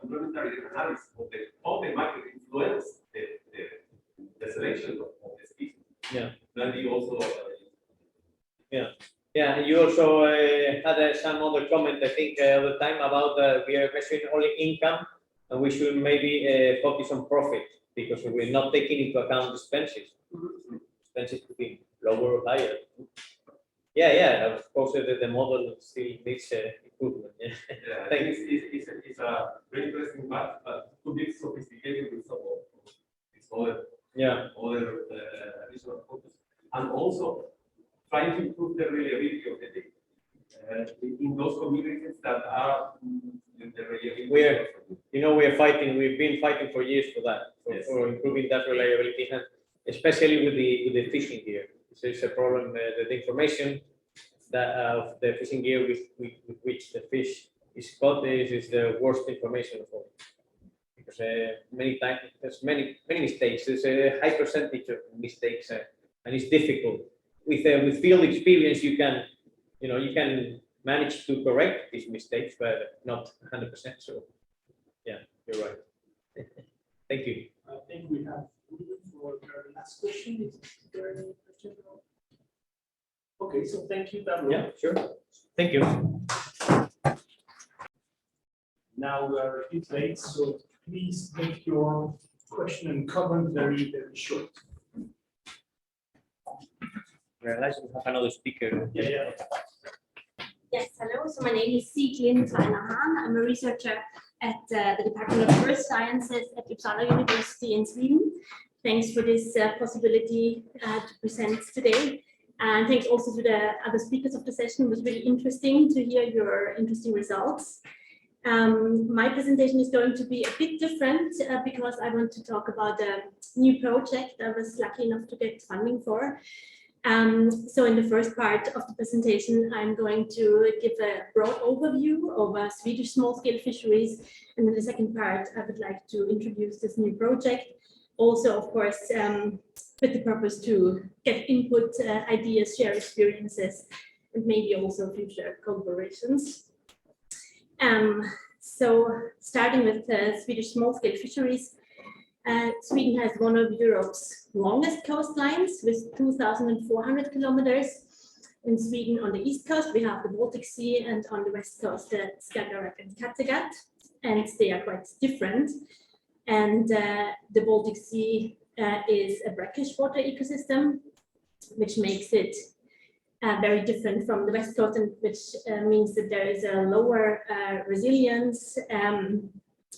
complementary analysis of how the market influence the selection of the species. Yeah. Then we also. Yeah. Yeah, you also had some other comment, I think, all the time about we are measuring only income, and we should maybe focus on profit, because we're not taking into account expenses. Expenses could be lower or higher. Yeah, of course, the model still needs improvement. Yeah, I think it's a very interesting part, but too bit sophisticated with some of these other additional focus, and also trying to improve the reliability of the data in those communities that are the reliability. We've been fighting for years for that, for improving that reliability, and especially with the fishing gear. So it's a problem that the information that of the fishing gear with which the fish is caught is the worst information of all. Because many times there's many mistakes. There's a high percentage of mistakes, and it's difficult. With field experience, you can manage to correct these mistakes, but not 100%. So, yeah, you're right. Thank you. I think we have room for our last question. Is there any question? Okay, so thank you, Pablo. Yeah, sure. Thank you. Now we are a bit late, so please make your question and comment very, very short. Realize we have another speaker. Yeah. Yes, hello. So my name is Sieglind WALLNER-HAHN. I'm a researcher at the Department of Earth Sciences at Uppsala University in Sweden. Thanks for this possibility to present today. And thanks also to the other speakers of the session. It was really interesting to hear your interesting results. My presentation is going to be a bit different because I want to talk about a new project I was lucky enough to get funding for. So in the first part of the presentation, I'm going to give a broad overview of Swedish small-scale fisheries. And in the second part, I would like to introduce this new project. Also, of course, with the purpose to get input, ideas, share experiences, and maybe also future collaborations. So starting with Swedish small-scale fisheries, Sweden has one of Europe's longest coastlines with 2,400 kilometers. In Sweden, on the east coast, we have the Baltic Sea, and on the west coast, the Skagerrak and Kattegat, and they are quite different. And the Baltic Sea is a brackish water ecosystem, which makes it very different from the west coast, and which means that there is a lower resilience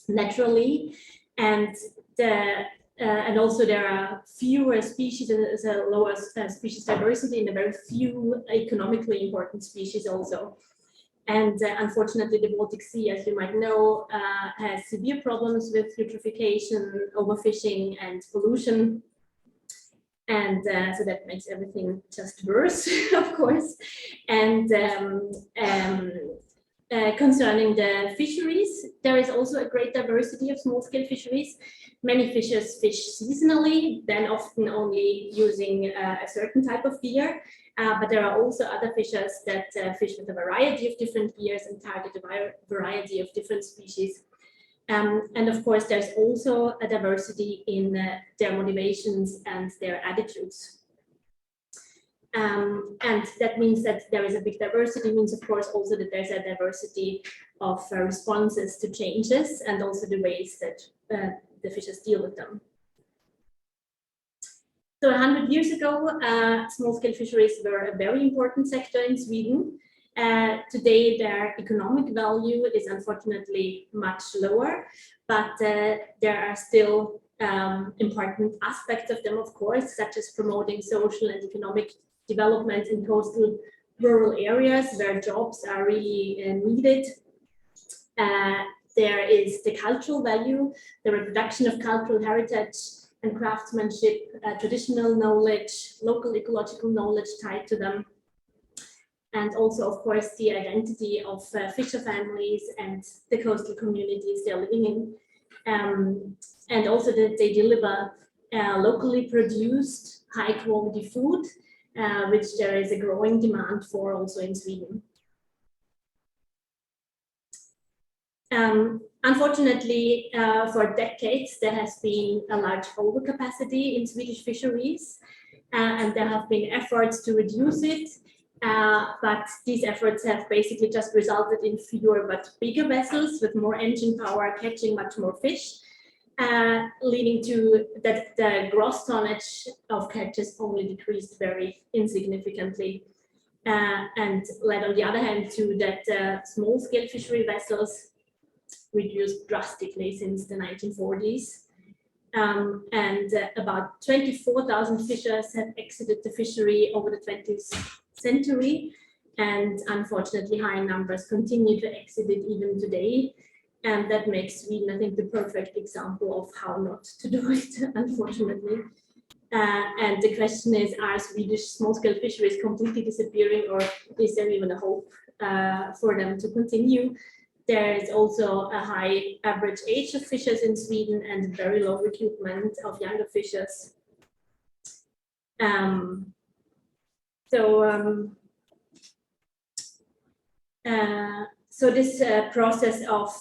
naturally, and also there are fewer species, and there's a lower species diversity, and a very few economically important species also. And unfortunately, the Baltic Sea, as you might know, has severe problems with eutrophication, overfishing, and pollution. And so that makes everything just worse, of course. And concerning the fisheries, there is also a great diversity of small-scale fisheries. Many fishers fish seasonally, then often only using a certain type of gear. But there are also other fishers that fish with a variety of different gears and target a variety of different species. And of course, there's also a diversity in their motivations and their attitudes. And that means that there is a big diversity, means of course also that there's a diversity of responses to changes, and also the ways that the fishers deal with them. So 100 years ago, small-scale fisheries were a very important sector in Sweden. Today, their economic value is unfortunately much lower, but there are still important aspects of them, of course, such as promoting social and economic development in coastal rural areas where jobs are really needed. There is the cultural value, the reproduction of cultural heritage and craftsmanship, traditional knowledge, local ecological knowledge tied to them. And also, of course, the identity of fisher families and the coastal communities they're living in. And also that they deliver locally produced high quality food, which there is a growing demand for also in Sweden. Unfortunately, for decades, there has been a large overcapacity in Swedish fisheries, and there have been efforts to reduce it. But these efforts have basically just resulted in fewer but bigger vessels with more engine power catching much more fish, leading to that the gross tonnage of catches only decreased very insignificantly, and led on the other hand to that small-scale fishery vessels reduced drastically since the 1940s. And about 24,000 fishers have exited the fishery over the 20th century, and unfortunately high numbers continue to exit it even today, and that makes Sweden, I think, the perfect example of how not to do it, unfortunately. And the question is, are Swedish small-scale fisheries completely disappearing, or is there even a hope for them to continue? There is also a high average age of fishers in Sweden and very low recruitment of younger fishers. So this process of,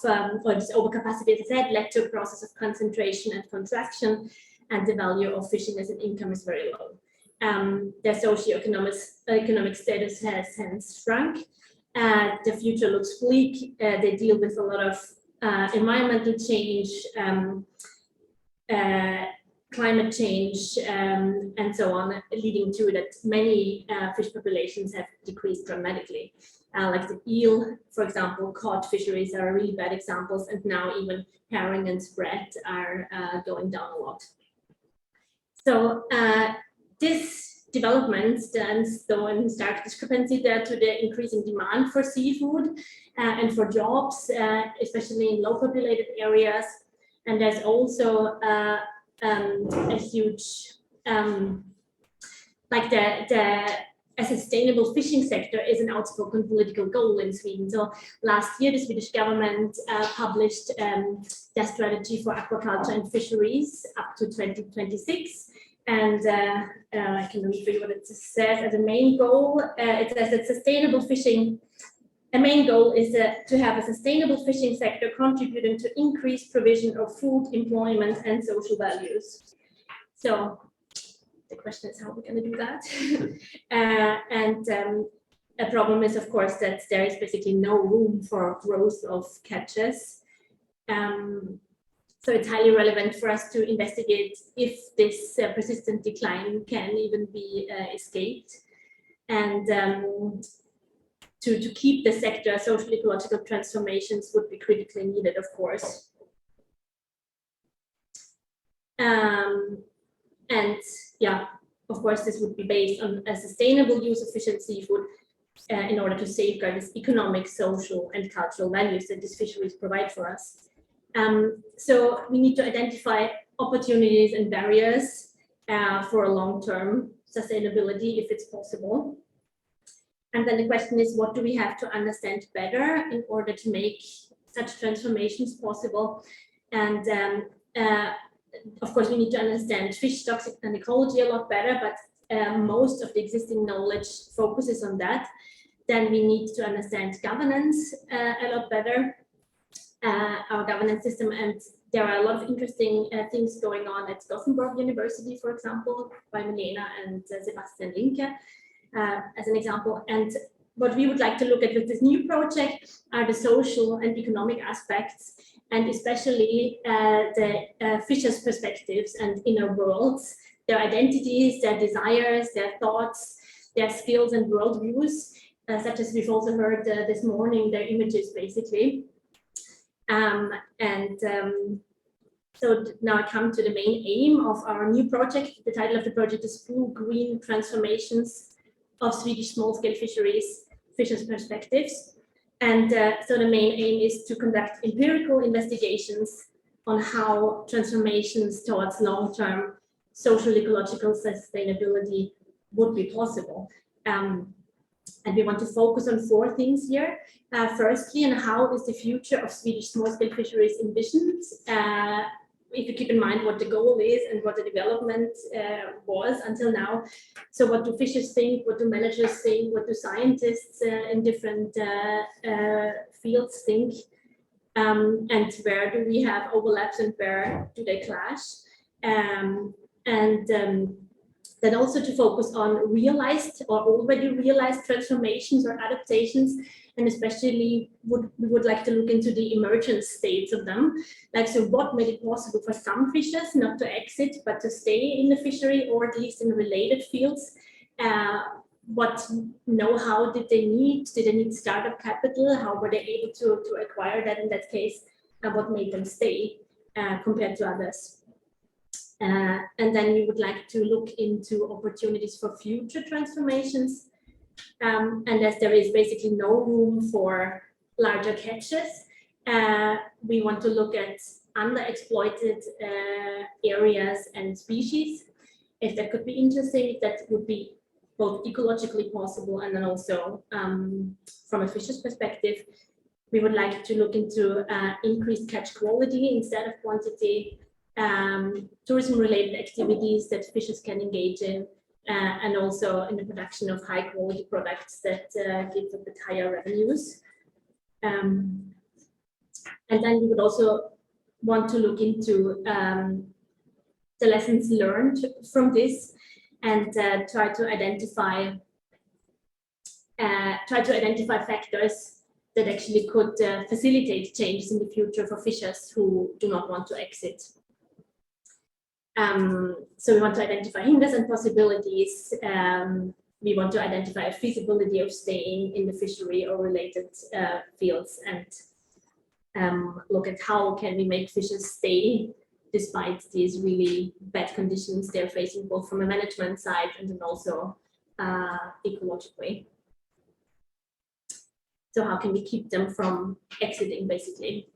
or this overcapacity, as I said, led to a process of concentration and contraction, and the value of fishing as an income is very low. Their socioeconomic status has hence shrunk. The future looks bleak. They deal with a lot of environmental change, climate change, and so on, leading to that many fish populations have decreased dramatically. Like the eel, for example, cod fisheries are really bad examples, and now even herring and spread are going down a lot. So this development stands though in stark discrepancy there to the increasing demand for seafood and for jobs, especially in low populated areas. And there's also a huge, like a sustainable fishing sector is an outspoken political goal in Sweden. So last year, the Swedish government published their strategy for aquaculture and fisheries up to 2026. And I can read for you what it says as a main goal. It says that sustainable fishing, a main goal is to have a sustainable fishing sector contributing to increased provision of food, employment, and social values. So the question is how we're going to do that. A problem is, of course, that there is basically no room for growth of catches. So it's highly relevant for us to investigate if this persistent decline can even be escaped. And to keep the sector, social ecological transformations would be critically needed, of course. And yeah, of course, this would be based on a sustainable use of fish and seafood in order to safeguard these economic, social, and cultural values that these fisheries provide for us. So we need to identify opportunities and barriers for a long-term sustainability, if it's possible. And then the question is, what do we have to understand better in order to make such transformations possible? And of course, we need to understand fish stocks and ecology a lot better, but most of the existing knowledge focuses on that. Then we need to understand governance a lot better, our governance system, and there are a lot of interesting things going on at Gothenburg University, for example, by Milena and Sebastian Linke, as an example. And what we would like to look at with this new project are the social and economic aspects, and especially the fishers' perspectives and inner worlds their identities, their desires, their thoughts, their skills and worldviews, such as we've also heard this morning, their images basically. So now I come to the main aim of our new project. The title of the project is Blue Green Transformations of Swedish Small-Scale Fisheries, Fishers' Perspectives. And so the main aim is to conduct empirical investigations on how transformations towards long-term social ecological sustainability would be possible. And we want to focus on 4 things here. Firstly, on how is the future of Swedish small-scale fisheries envisioned? If you keep in mind what the goal is and what the development was until now. So what do fishers think? What do managers think? What do scientists in different fields think? And where do we have overlaps and where do they clash? Then also to focus on realized or already realized transformations or adaptations, and especially we would like to look into the emergent states of them. Like, so what made it possible for some fishers not to exit, but to stay in the fishery or at least in related fields? What know-how did they need? Did they need startup capital? How were they able to acquire that in that case? And what made them stay compared to others? And then we would like to look into opportunities for future transformations. And as there is basically no room for larger catches, we want to look at underexploited areas and species. If that could be interesting, if that would be both ecologically possible and then also from a fisher's perspective, we would like to look into increased catch quality instead of quantity, tourism-related activities that fishers can engage in, and also in the production of high-quality products that give a bit higher revenues. And then we would also want to look into the lessons learned from this and try to identify factors that actually could facilitate changes in the future for fishers who do not want to exit. So we want to identify hinders and possibilities. We want to identify a feasibility of staying in the fishery or related fields, and look at how can we make fishers stay despite these really bad conditions they're facing, both from a management side and then also ecologically. So how can we keep them from exiting, basically?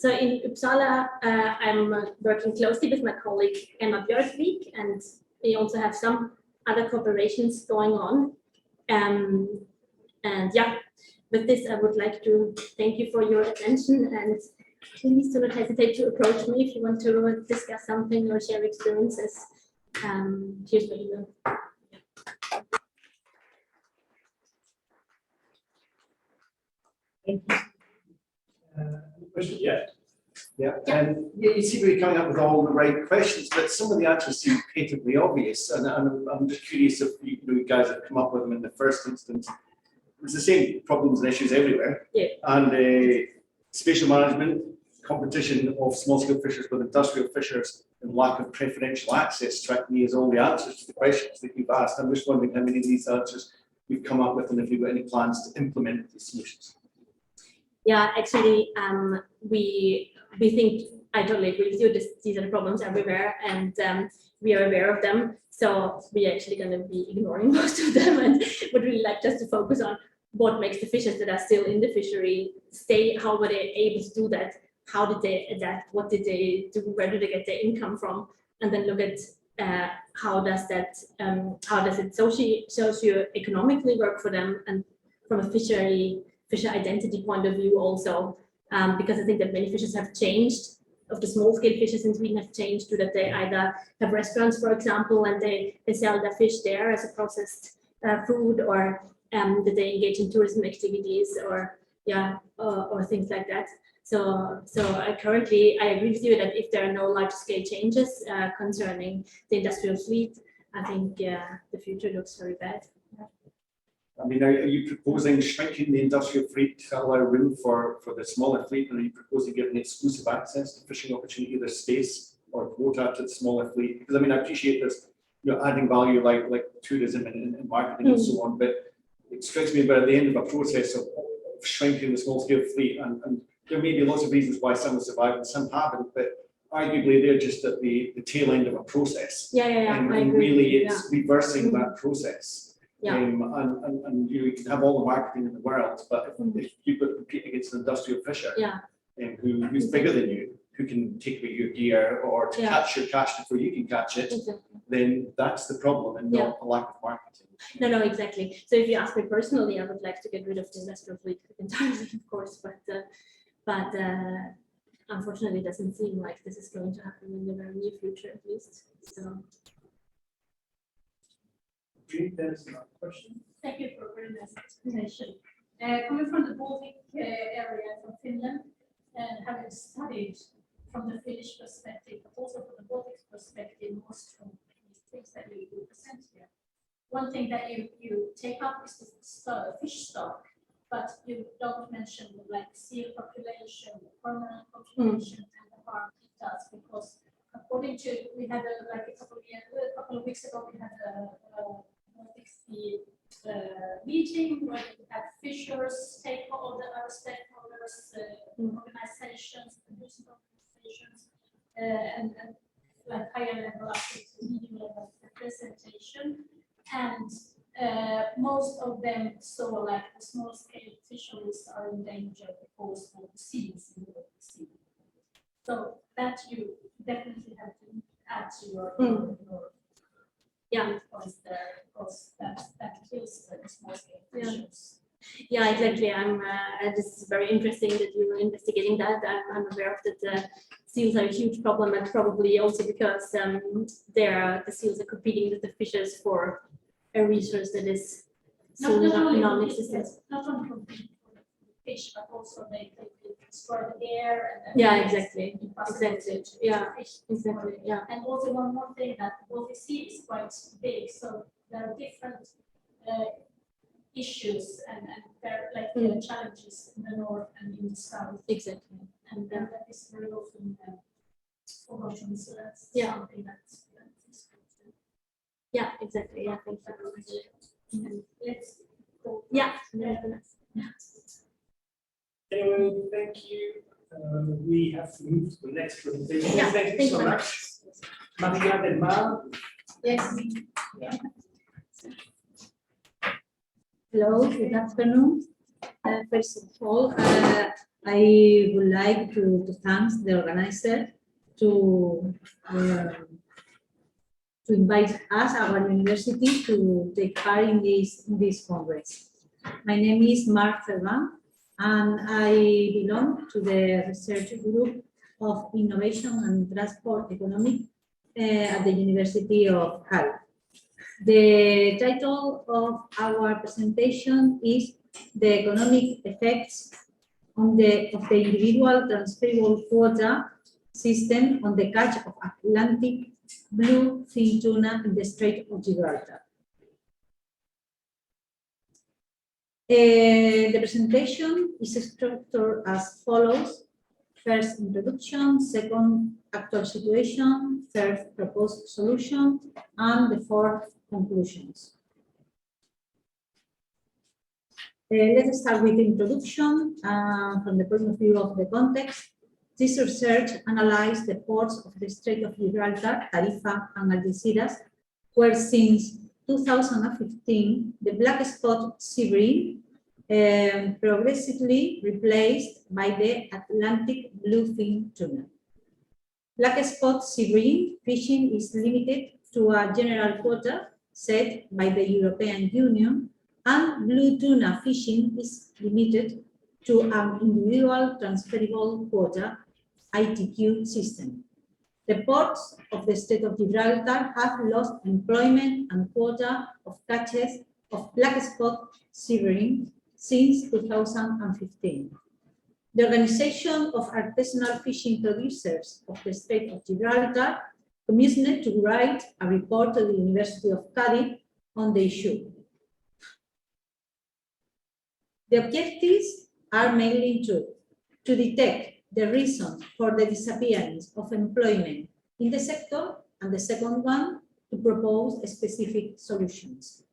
So in Uppsala, I'm working closely with my colleague Emma Björkvik, and we also have some other cooperations going on. And yeah, with this, I would like to thank you for your attention, and please do not hesitate to approach me if you want to discuss something or share experiences. Here's my email. Thank you. Question? Yeah. Yeah, and yeah, you seem to be coming up with all the right questions, but some of the answers seem patently obvious, and I'm just curious if you guys have come up with them in the first instance. It's the same problems and issues everywhere, yeah. And spatial management, competition of small-scale fishers with industrial fishers, and lack of preferential access strike me as all the answers to the questions that you've asked. I'm just wondering how many of these answers you've come up with, and if you've got any plans to implement these solutions. Yeah, actually, we think, I totally agree with you, these are the problems everywhere, and we are aware of them. So we're actually going to be ignoring most of them, and would really like just to focus on what makes the fishers that are still in the fishery stay, how were they able to do that, how did they adapt, what did they do, where do they get their income from, and then look at how does it socioeconomically work for them, and from a fisher identity point of view also, because I think that many fishers have changed, of the small-scale fishers in Sweden have changed to that they either have restaurants, for example, and they sell their fish there as a processed food, or that they engage in tourism activities, or things like that. So currently, I agree with you that if there are no large-scale changes concerning the industrial fleet, I think the future looks very bad. I mean, are you proposing shrinking the industrial fleet to allow room for the smaller fleet, or are you proposing giving exclusive access to fishing opportunity, their space or quota to the smaller fleet? Because I mean, I appreciate this, you know, adding value like tourism and marketing and so on, but it strikes me about at the end of a process of shrinking the small scale fleet, and there may be lots of reasons why some have survived and some haven't, but arguably they're just at the tail end of a process. And I agree. really it's reversing that process. Yeah. And you can have all the marketing in the world, but if you've got to compete against an industrial fisher, who's bigger than you, who can take away your gear or to catch your catch before you can catch it, then that's the problem and not a lack of marketing. No, exactly. So if you ask me personally, I would like to get rid of the industrial fleet entirely, of course, but unfortunately, it doesn't seem like this is going to happen in the very near future, at least. So. There's another question. Thank you for a very nice explanation. Coming from the Baltic area from Finland, and having studied from the Finnish perspective, but also from the Baltic perspective, most from these things that you present here. One thing that you take up is the fish stock, but you don't mention like seal population, permanent population, and the harm it does, because according to, we had a couple of weeks ago, we had the meeting where we had fishers, stakeholders, organizations, producing organizations, and like higher level up to medium level representation. And most of them saw like the small scale fisheries are in danger because of the seals in the sea. So that you definitely have to add to your points there, because that kills the small scale fisheries. Yeah, exactly. This is very interesting that you're investigating that. I'm aware of that. Seals are a huge problem, and probably also because the seals are competing with the fishes for a resource that is so non-existent. Not only for fish, but also they destroy the air. And exactly. And also one more thing, that the Baltic Sea is quite big, so there are different issues and there are like challenges in the north and in the south. Exactly. And that is very often forgotten. So that's something that's exactly. Yeah, thank you very much. And let's go. Anyway, thank you. We have to move to the next presentation. Thank you so much. Maria Del Mar. Yes. Hello, good afternoon. First of all, I would like to thank the organizer to invite us, our university, to take part in this congress. My name is Marc Ferrand, and I belong to the research group of Innovation and Transport Economic at the University of Hull. The title of our presentation is The Economic Effects of the Individual Transferable Quota System on the Catch of Atlantic Bluefin Tuna in the Strait of Gibraltar. The presentation is structured as follows: first, introduction; second, actual situation; third, proposed solution; and the fourth, conclusions. Let's start with the introduction. From the point of view of the context, this research analyzed the ports of the Strait of Gibraltar, Tarifa, and Algeciras, where since 2015, the black spot sea bream progressively replaced by the Atlantic bluefin tuna. Black spot sea bream fishing is limited to a general quota set by the European Union, and blue tuna fishing is limited to an individual transferable quota ITQ system. The ports of the Strait of Gibraltar have lost employment and quota of catches of black spot sea bream since 2015. The Organization of Artisanal Fishing Producers of the Strait of Gibraltar commissioned to write a report to the University of Cardiff on the issue. The objectives are mainly two: to detect the reason for the disappearance of employment in the sector, and the second one to propose specific solutions.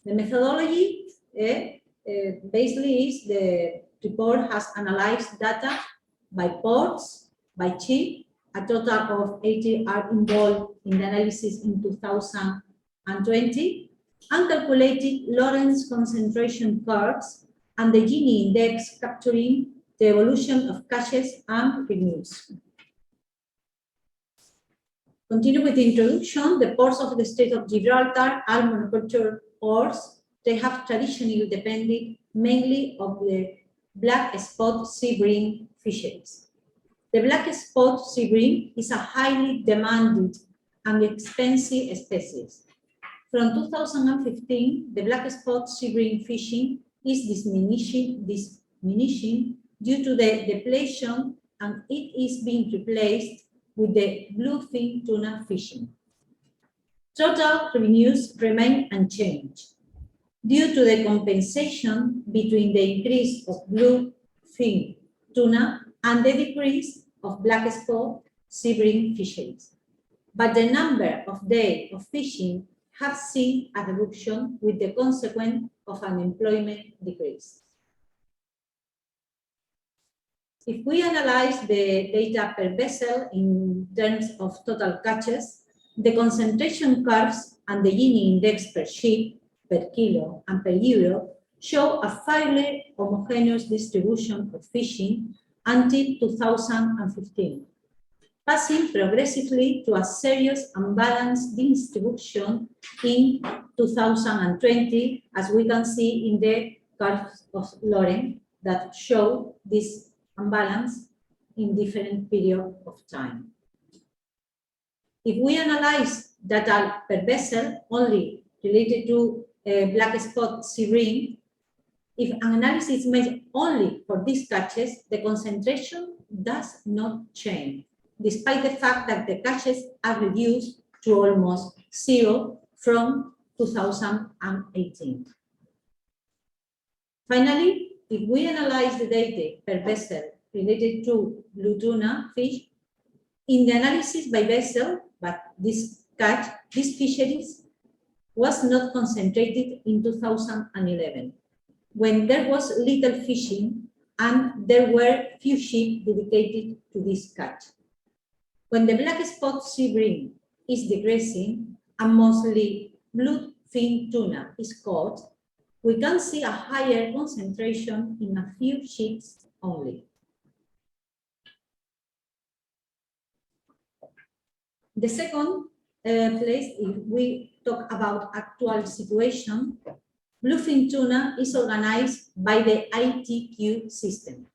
The methodology basically is the report has analyzed data by ports, by ship. A total of 80 are involved in the analysis in 2020, and calculated Lorentz concentration curves and the Gini index capturing the evolution of catches and revenues. Continue with the introduction. The ports of the Strait of Gibraltar are monoculture ports. They have traditionally depended mainly on the black spot sea bream fisheries. The black spot sea bream is a highly demanded and expensive species. From 2015, the black spot sea bream fishing is diminishing due to the depletion, and it is being replaced with the bluefin tuna fishing. Total revenues remain unchanged due to the compensation between the increase of bluefin tuna and the decrease of black spot sea bream fisheries. But the number of days of fishing have seen a reduction with the consequence of unemployment decrease. If we analyze the data per vessel in terms of total catches, the concentration curves and the Gini index per ship, per kilo, and per euro show a fairly homogeneous distribution of fishing until 2015, passing progressively to a serious unbalanced distribution in 2020, as we can see in the curves of Lorentz that show this unbalance in different periods of time. If we analyze data per vessel only related to black spot sea bream, if an analysis is made only for these catches, the concentration does not change, despite the fact that the catches are reduced to almost zero from 2018. Finally, if we analyze the data per vessel related to blue tuna fish, in the analysis by vessel, but this fisheries was not concentrated in 2011, when there was little fishing and there were few ships dedicated to this catch. When the black spot sea bream is decreasing and mostly bluefin tuna is caught, we can see a higher concentration in a few ships only. The second place, if we talk about actual situation, bluefin tuna is organized by the ITQ system.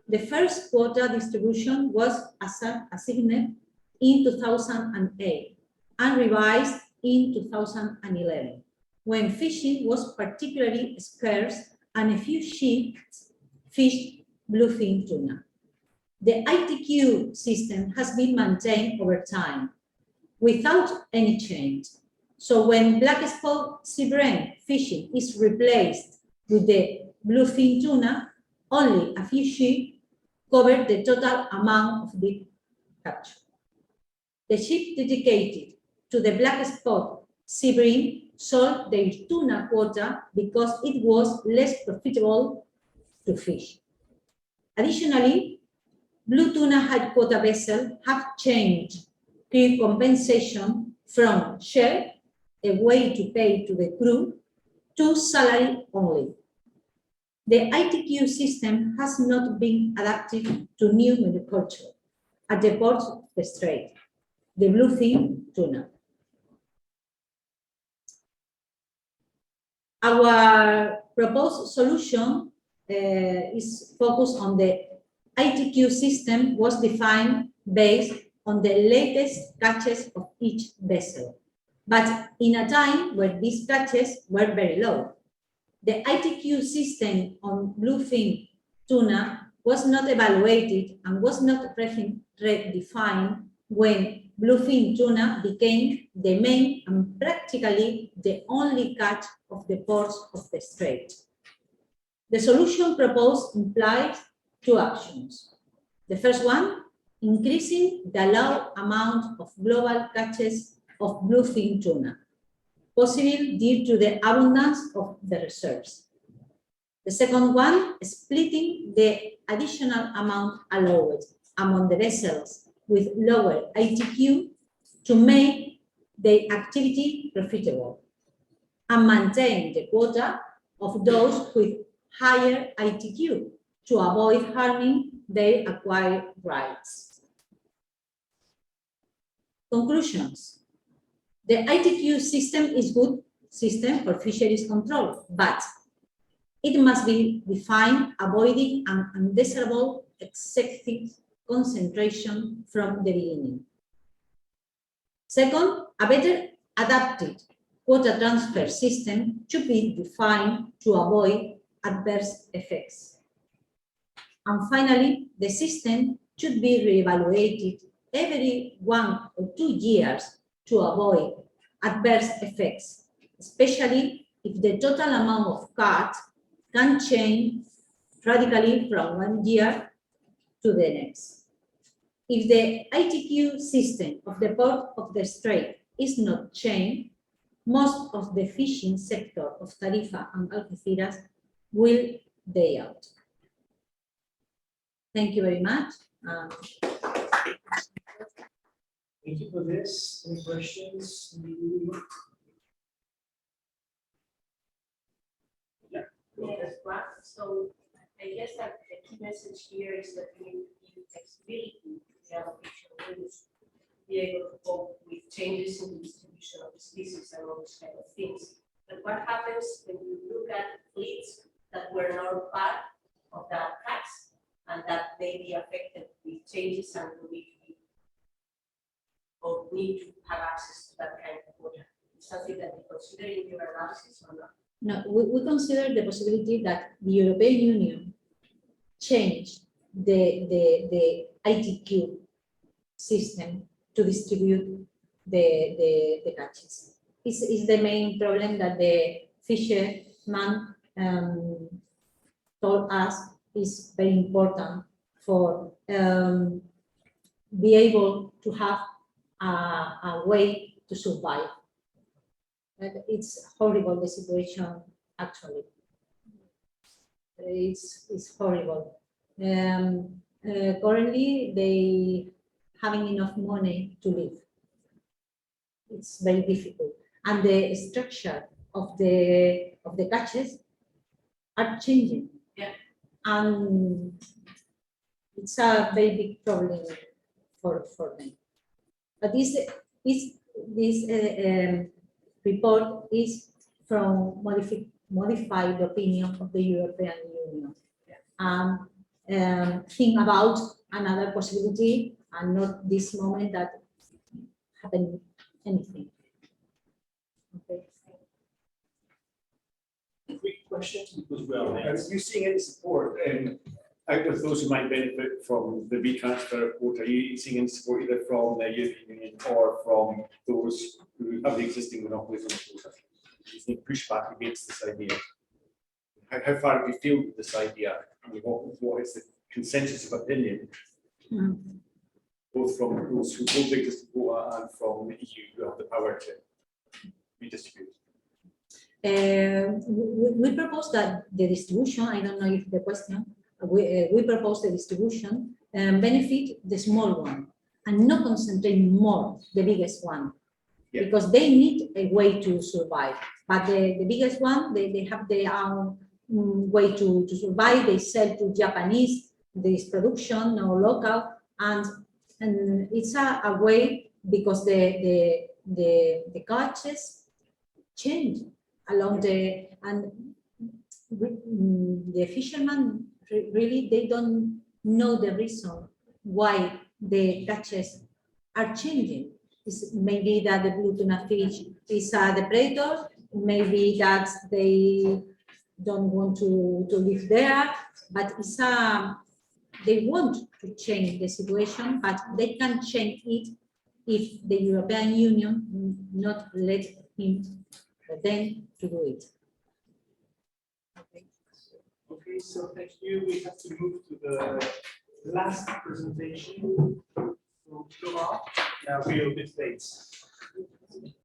The first quota distribution was assigned in 2008 and revised in 2011, when fishing was particularly scarce and a few ships fished bluefin tuna. The ITQ system has been maintained over time without any change. So when black spot sea bream fishing is replaced with the bluefin tuna, only a few ships cover the total amount of the catch. The ship dedicated to the black spot sea bream sold their tuna quota because it was less profitable to fish. Additionally, blue tuna high quota vessels have changed crew compensation from share, a way to pay to the crew, to salary only. The ITQ system has not been adapted to new monoculture at the ports of the strait, the bluefin tuna. Our proposed solution is focused on the ITQ system was defined based on the latest catches of each vessel, but in a time where these catches were very low. The ITQ system on bluefin tuna was not evaluated and was not redefined when bluefin tuna became the main and practically the only catch of the ports of the strait. The solution proposed implies two actions. The first one increasing the allowed amount of global catches of bluefin tuna, possible due to the abundance of the reserves. The second one, splitting the additional amount allowed among the vessels with lower ITQ to make their activity profitable, and maintain the quota of those with higher ITQ to avoid harming their acquired rights. Conclusions. The ITQ system is good system for fisheries control, but it must be defined, avoiding an undesirable excessive concentration from the beginning. Second, a better adapted quota transfer system should be defined to avoid adverse effects. And finally, the system should be reevaluated every 1 or 2 years to avoid adverse effects, especially if the total amount of catch can change radically from 1 year to the next. If the ITQ system of the Port of the Strait is not changed, most of the fishing sector of Tarifa and Algeciras will die out. Thank you very much. Thank you for this. Any questions? Yes, well, so I guess that the key message here is that we need to give flexibility to the allocation of rules, be able to cope with changes in the distribution of the species and all those kind of things. But what happens when you look at fleets that were not part of that tax and that may be affected with changes and need to have access to that kind of quota? Is something that you consider in your analysis or not? No, we consider the possibility that the European Union change the ITQ system to distribute the catches. Is the main problem that the fisherman told us is very important for be able to have a way to survive. But it's horrible, the situation, actually. It's horrible. Currently, they having enough money to live. It's very difficult. And the structure of the catches are changing. Yeah. And it's a very big problem for them. But this report is from modified opinion of the European Union. Think about another possibility and not this moment that happened anything. Okay. Quick question, because are you seeing any support out of those who might benefit from the retransfer of quota? Are you seeing any support either from the European Union or from those who have the existing monopolies on the quota? Do you think pushback against this idea? How far do you feel with this idea? I mean, what is the consensus of opinion, both from those who hold the existing quota and from the EU who have the power to redistribute? We propose that the distribution, I don't know if the question, we propose the distribution benefit the small one and not concentrate more the biggest one, because they need a way to survive. But the biggest one, they have their own way to survive. They sell to Japanese, this production or local, and it's a way because the catches change along the fishermen really they don't know the reason why the catches are changing. It's maybe that the blue tuna fish is the predator, maybe that they don't want to live there, but it's they want to change the situation, but they can change it if the European Union not let them to do it. Okay, so thank you. We have to move to the last presentation. to go off. Yeah, we're a bit late.